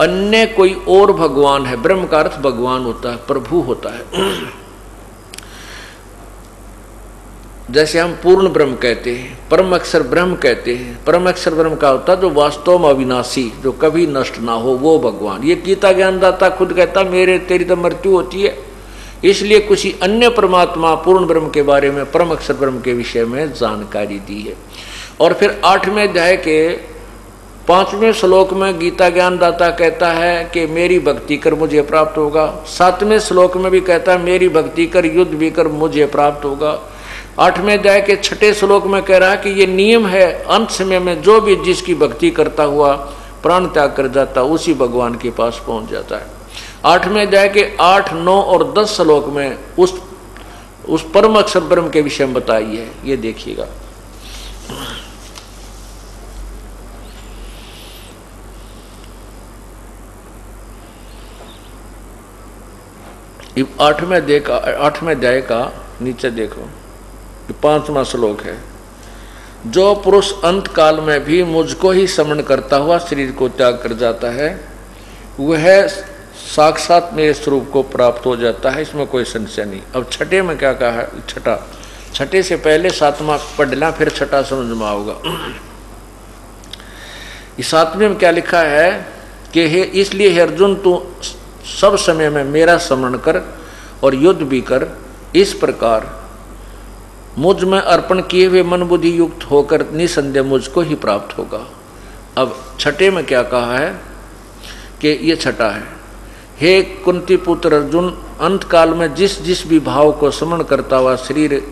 अन्य कोई और भगवान है। ब्रह्म का अर्थ भगवान होता है, प्रभु होता है। जैसे हम पूर्ण ब्रह्म कहते हैं, परम अक्षर ब्रह्म कहते हैं। परम अक्षर ब्रह्म का होता है जो वास्तव में अविनाशी, जो कभी नष्ट ना हो, वो भगवान। ये गीता ज्ञानदाता खुद कहता, मेरे तेरी तो मृत्यु होती है, इसलिए किसी अन्य परमात्मा पूर्ण ब्रह्म के बारे में, परम अक्षर ब्रह्म के विषय में जानकारी दी है। और फिर 8वें अध्याय के 5वें श्लोक में गीता ज्ञानदाता कहता है कि मेरी भक्ति कर मुझे प्राप्त होगा। 7वें श्लोक में भी कहता है मेरी भक्ति कर, युद्ध भी कर, मुझे प्राप्त होगा। 8वें अध्याय के 6ठे श्लोक में कह रहा है कि ये नियम है, अंत समय में जो भी जिसकी भक्ति करता हुआ प्राण त्याग कर जाता, उसी भगवान के पास पहुंच जाता है। 8वें अध्याय के 8, 9 और 10 श्लोक में उस परम अक्षर ब्रह्म के विषय में बताई है। ये देखिएगा, आठवें अध्याय का नीचे देखो, 5वां श्लोक है। जो पुरुष अंत काल में भी मुझको ही स्मरण करता हुआ शरीर को त्याग कर जाता है, वह साक्षात मेरे स्वरूप को प्राप्त हो जाता है, इसमें कोई संशय नहीं। अब 6ठे में क्या कहा है? 6ठे से पहले 7वां पढ़ लेना, फिर 6ठा समझ में आऊगा। इस 7वें में क्या लिखा है कि इसलिए हे अर्जुन, तू सब समय में मेरा स्मरण कर और युद्ध भी कर, इस प्रकार मुझ में अर्पण किए हुए मन बुद्धि युक्त होकर निसंदेह मुझको ही प्राप्त होगा। अब 6ठे में क्या कहा है कि ये 6ठा है, हे कुंती पुत्र अर्जुन, अंत काल में जिस जिस भी भाव को स्मरण करता हुआ शरीर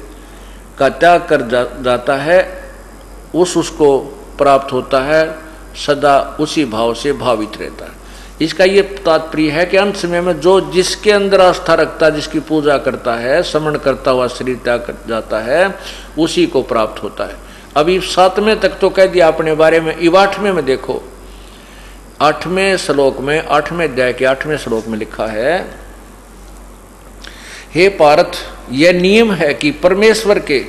का त्याग कर जाता है, उसको प्राप्त होता है, सदा उसी भाव से भावित रहता है। इसका ये तात्पर्य है कि अंत समय में जो जिसके अंदर आस्था रखता है, जिसकी पूजा करता है, स्मरण करता हुआ शरीर त्याग कर जाता है, उसी को प्राप्त होता है। अभी 7वें तक तो कह दिया अपने बारे में। 8वें में देखो, 8वें श्लोक में, 8वें अध्याय के 8वें श्लोक में लिखा है, हे पार्थ, यह नियम है कि परमेश्वर के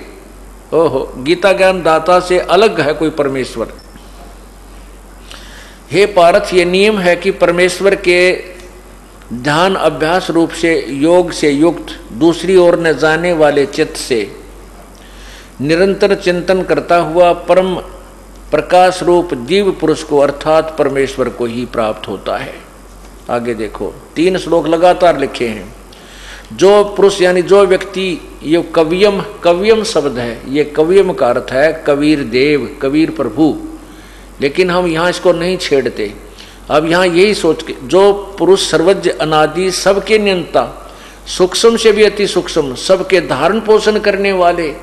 ओहो, गीता ज्ञान दाता से अलग है कोई परमेश्वर। हे पार्थ, ये नियम है कि परमेश्वर के ध्यान अभ्यास रूप से योग से युक्त दूसरी ओर न जाने वाले चित्त से निरंतर चिंतन करता हुआ परम प्रकाश रूप दिव्य पुरुष को अर्थात परमेश्वर को ही प्राप्त होता है। आगे देखो, 3 श्लोक लगातार लिखे हैं। जो पुरुष यानी जो व्यक्ति, ये कवियम, कवियम शब्द है, ये कवियम का अर्थ है कबीर देव, कबीर प्रभु, लेकिन हम यहाँ इसको नहीं छेड़ते। अब यहाँ यही सोच के, जो पुरुष सर्वज्ञ अनादि सबके नियंता, सूक्ष्म से भी अति सूक्ष्म, सबके धारण पोषण करने वाले,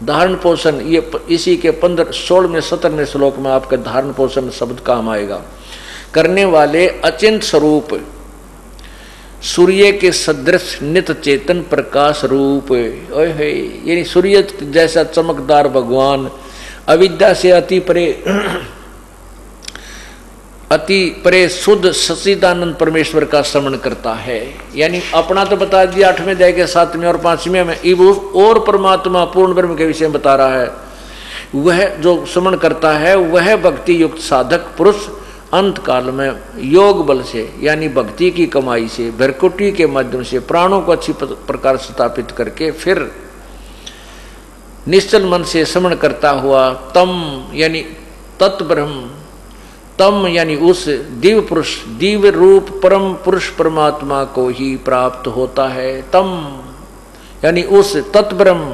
धारण पोषण ये इसी के 16वें 17वें श्लोक में आपका धारण पोषण शब्द काम आएगा, करने वाले अचिंत स्वरूप सूर्य के सदृश नित चेतन प्रकाश रूप, यानी सूर्य जैसा चमकदार भगवान अविद्या से अति परे शुद्ध सच्चिदानंद परमेश्वर का श्रवण करता है। यानी अपना तो बता दिया 8वें अध्याय के 7वें और 5वें में, और परमात्मा पूर्ण ब्रह्म के विषय में बता रहा है। वह जो श्रवण करता है वह भक्ति युक्त साधक पुरुष अंत काल में योग बल से यानी भक्ति की कमाई से भरकुटी के माध्यम से प्राणों को अच्छी प्रकार स्थापित करके फिर निश्चल मन से श्रवण करता हुआ तम यानी तत्ब्रह्म, तम यानी उस दिव्य पुरुष, दिव्य रूप परम पुरुष परमात्मा को ही प्राप्त होता है। तम यानी उस तत्ब्रह्म,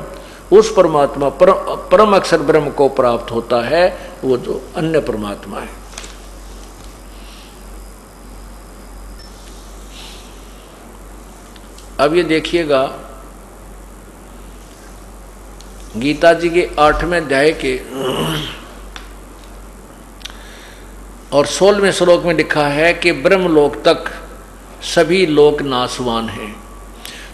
उस परमात्मा परम अक्षर ब्रह्म को प्राप्त होता है, वो जो अन्य परमात्मा है। अब ये देखिएगा गीता जी के 8वें अध्याय के और 16वें श्लोक में लिखा है कि ब्रह्मलोक तक सभी लोक नाशवान हैं।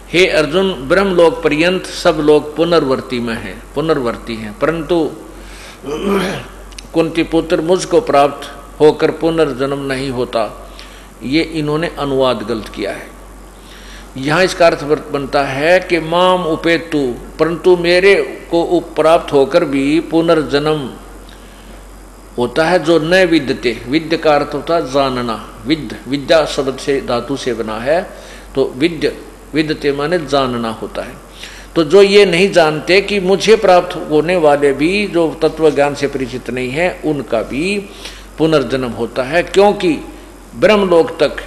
हे अर्जुन, ब्रह्मलोक पर्यंत सब लोग पुनर्वर्ती में हैं, पुनर्वर्ती हैं, परंतु कुंती पुत्र मुझको प्राप्त होकर पुनर्जन्म नहीं होता। ये इन्होंने अनुवाद गलत किया है। यहाँ इसका अर्थ बनता है कि माम उपेतु, परंतु मेरे को प्राप्त होकर भी पुनर्जन्म होता है जो न विद्यते। विद्य का अर्थ होता है जानना, विद्य विद्या शब्द से धातु से बना है, तो विद्यते माने जानना होता है। तो जो ये नहीं जानते कि मुझे प्राप्त होने वाले भी जो तत्व ज्ञान से परिचित नहीं है उनका भी पुनर्जन्म होता है, क्योंकि ब्रह्मलोक तक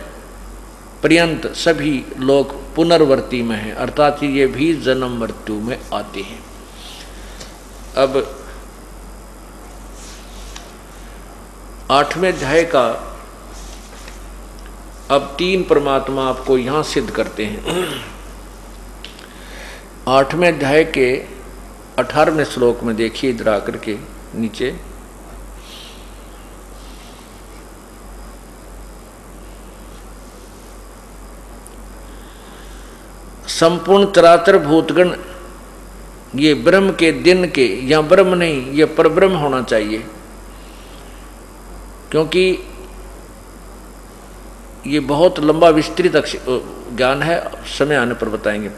पर्यंत सभी लोग पुनर्वर्ती में हैं, अर्थात ये भी जन्म मृत्यु में आते हैं। अब 8वें अध्याय का अब 3 परमात्मा आपको यहां सिद्ध करते हैं। 8वें अध्याय के 18वें श्लोक में देखिए, इधर आकर के नीचे, संपूर्ण चराचर भूतगण, ये ब्रह्म के दिन के, या ब्रह्म नहीं, ये परब्रह्म होना चाहिए, क्योंकि ये बहुत लंबा विस्तृत ज्ञान है, समय आने पर बताएंगे।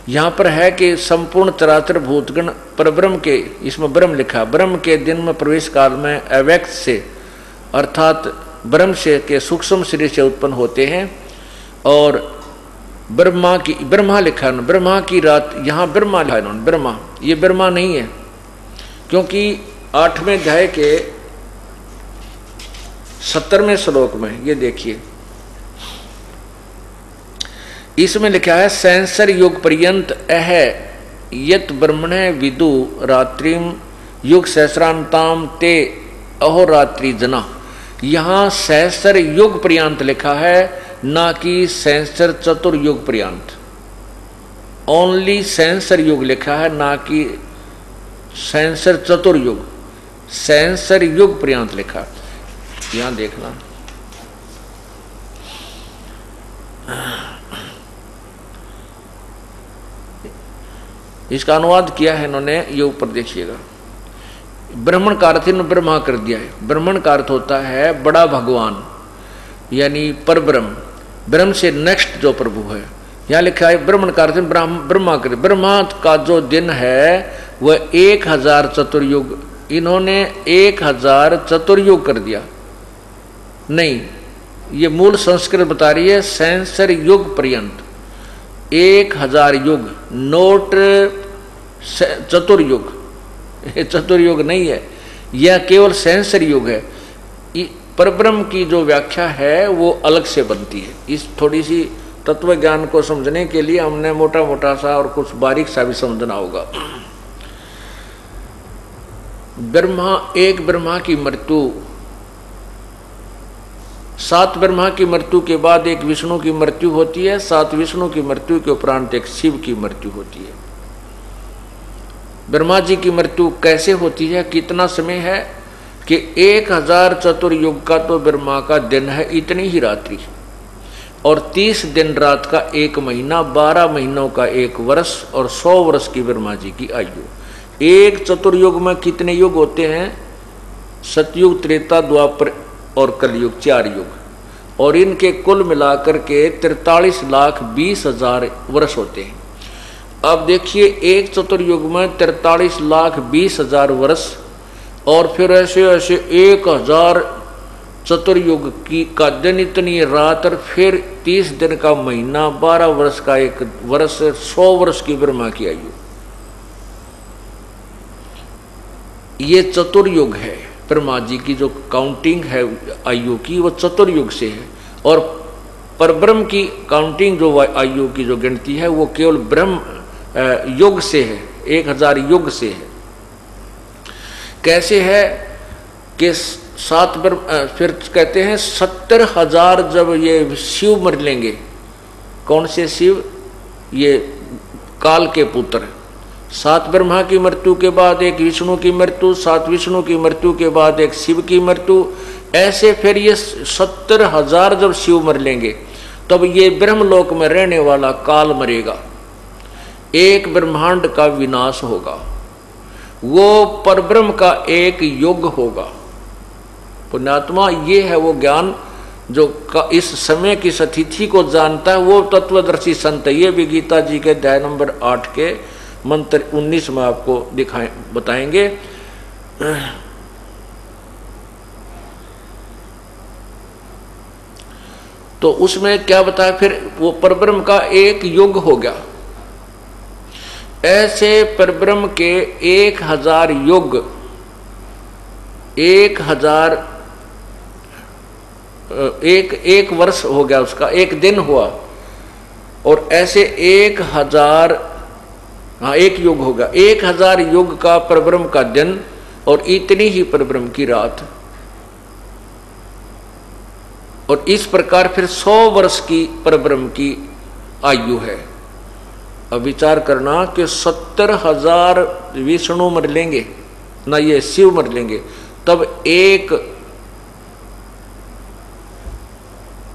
यहाँ पर है कि संपूर्ण चराचर भूतगण परब्रह्म के, इसमें ब्रह्म लिखा, ब्रह्म के दिन में प्रवेश काल में अव्यक्त से अर्थात ब्रह्म से के सूक्ष्म शरीर से उत्पन्न होते हैं। और ब्रह्मा लिखा है, ब्रह्मा की रात, यहाँ ब्रह्मा लिखा है इन्होंने, ब्रह्मा, ये ब्रह्मा नहीं है, क्योंकि 8वें अध्याय के 17वें श्लोक में ये देखिए, इसमें लिखा है सहस्र युग पर्यंत अह यत ब्रह्मणे विदु रात्रिम युग सहस्रांताम ते अहोरात्रि जना। यहाँ सहस्र युग पर्यंत लिखा है, ना कि सहस्र चतुर्युग पर्यंत। ओनली सहस्र युग लिखा है, ना कि सहस्र चतुर्युग, सहस्र युग पर्यंत लिखा। यहां देखना, इसका अनुवाद किया है इन्होंने, ये ऊपर देखिएगा। ब्राह्मण का अर्थ इन्होंने ब्रह्मा कर दिया है। ब्राह्मण का अर्थ होता है बड़ा भगवान, यानी परब्रह्म, ब्रह्म से नेक्स्ट जो प्रभु है। यहाँ लिखा है ब्राह्मण का अर्थ ब्रह्मा कर, ब्रह्मा का जो दिन है वह 1000 चतुर्युग, इन्होंने 1000 चतुर्युग कर दिया। नहीं, ये मूल संस्कृत बता रही है सहस्र युग पर्यंत 1000 युग, नोट चतुर्युग। ये चतुर्युग नहीं है, यह केवल सहस्र युग है। परब्रह्म की जो व्याख्या है वो अलग से बनती है। इस थोड़ी सी तत्व ज्ञान को समझने के लिए हमने मोटा मोटा सा और कुछ बारीक सा भी समझना होगा। एक ब्रह्मा की मृत्यु, 7 ब्रह्मा की मृत्यु के बाद एक विष्णु की मृत्यु होती है, 7 विष्णु की मृत्यु के उपरांत एक शिव की मृत्यु होती है। ब्रह्मा जी की मृत्यु कैसे होती है, कितना समय है कि 1000 चतुर्युग का तो ब्रह्मा का दिन है इतनी ही रात्रि, और 30 दिन रात का 1 महीना, 12 महीनों का 1 वर्ष और 100 वर्ष की ब्रह्मा जी की आयु। एक चतुर्युग में कितने युग होते हैं? सतयुग, त्रेता, द्वापर और कलयुग, 4 युग, और इनके कुल मिलाकर के 43,20,000 वर्ष होते हैं। अब देखिए, एक चतुर्युग में 43,20,000 वर्ष, और फिर ऐसे ऐसे 1000 चतुर्युग की का दिन, इतनी रात, और फिर 30 दिन का महीना, 12 वर्ष का 1 वर्ष, 100 वर्ष की ब्रह्मा की आयु। ये चतुर्युग है। ब्रह्मा जी की जो काउंटिंग है आयु की वो चतुर्युग से है, और परब्रह्म की काउंटिंग जो आयु की जो गिनती है वो केवल ब्रह्म युग से है, 1000 युग से है। कैसे है कि 7 फिर कहते हैं 70,000 जब ये शिव मर लेंगे। कौन से शिव? ये काल के पुत्र। 7 ब्रह्मा की मृत्यु के बाद एक विष्णु की मृत्यु, 7 विष्णु की मृत्यु के बाद एक शिव की मृत्यु, ऐसे फिर ये 70,000 जब शिव मर लेंगे तब ये ब्रह्मलोक में रहने वाला काल मरेगा, एक ब्रह्मांड का विनाश होगा, वो परब्रह्म का एक युग होगा। पुण्यात्मा, ये है वो ज्ञान जो इस समय की स्थिति को जानता है, वो तत्वदर्शी संत। ये भी गीता जी के अध्याय नंबर 8 के मंत्र 19 में आपको बताएंगे। तो उसमें क्या बताया, फिर वो परब्रह्म का एक युग हो गया। ऐसे परब्रह्म के 1000 युग, 1000 एक वर्ष हो गया, उसका एक दिन हुआ, और ऐसे 1000 एक युग होगा, 1000 युग का परब्रह्म का दिन और इतनी ही परब्रह्म की रात, और इस प्रकार फिर 100 वर्ष की परब्रह्म की आयु है। अब विचार करना कि 70,000 विष्णु मर लेंगे ना, ये शिव मर लेंगे, तब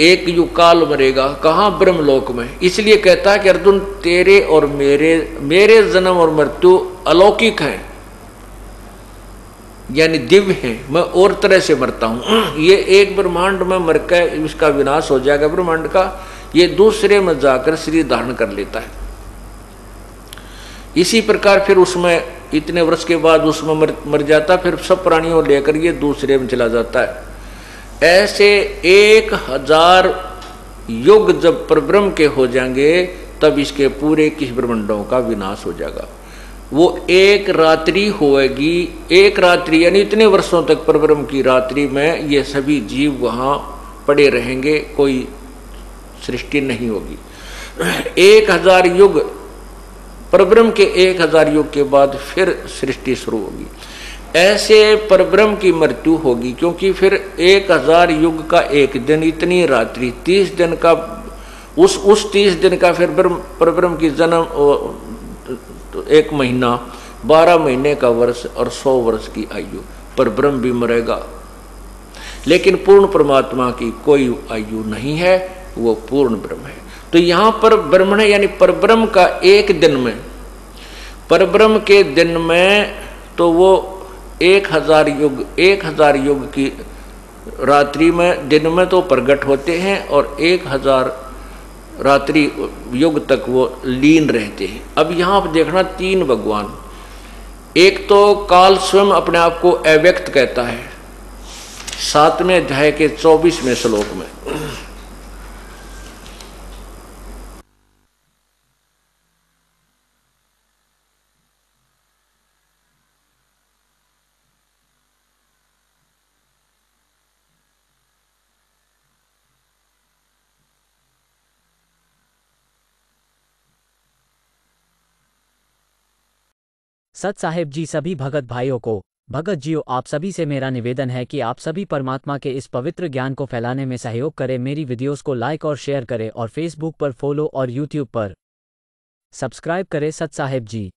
एक युग काल मरेगा। कहाँ? ब्रह्मलोक में। इसलिए कहता है कि अर्जुन, तेरे और मेरे जन्म और मृत्यु अलौकिक हैं, यानी दिव्य हैं। मैं और तरह से मरता हूं। ये एक ब्रह्मांड में मर के इसका विनाश हो जाएगा ब्रह्मांड का, ये दूसरे में जाकर शरीर धारण कर लेता है। इसी प्रकार फिर उसमें इतने वर्ष के बाद उसमें मर जाता, फिर सब प्राणियों लेकर ये दूसरे में चला जाता है। ऐसे 1000 युग जब परब्रह्म के हो जाएंगे तब इसके पूरे किस ब्रह्मांडों का विनाश हो जाएगा। वो एक रात्रि होएगी, एक रात्रि यानी इतने वर्षों तक परब्रह्म की रात्रि में ये सभी जीव वहां पड़े रहेंगे, कोई सृष्टि नहीं होगी। 1000 युग, परब्रह्म के 1000 युग के बाद फिर सृष्टि शुरू होगी। ऐसे परब्रह्म की मृत्यु होगी, क्योंकि फिर 1000 युग का एक दिन, इतनी रात्रि, 30 दिन का उस 30 दिन का फिर परब्रह्म की जन्म, 1 महीना, 12 महीने का वर्ष और 100 वर्ष की आयु। परब्रह्म भी मरेगा, लेकिन पूर्ण परमात्मा की कोई आयु नहीं है, वो पूर्ण ब्रह्म है। तो यहां पर ब्रह्मण यानी परब्रह्म का एक दिन में, परब्रह्म के दिन में तो वो 1000 युग की रात्रि में, दिन में तो प्रकट होते हैं, और 1000 रात्रि युग तक वो लीन रहते हैं। अब यहाँ पर देखना 3 भगवान, एक तो काल स्वयं अपने आप को अव्यक्त कहता है 7वें अध्याय के 24वें श्लोक में। सत साहेब जी, सभी भगत भाइयों को, भगत जियो, आप सभी से मेरा निवेदन है कि आप सभी परमात्मा के इस पवित्र ज्ञान को फैलाने में सहयोग करें। मेरी वीडियोस को लाइक और शेयर करें और फेसबुक पर फॉलो और यूट्यूब पर सब्सक्राइब करें। सत साहेब जी।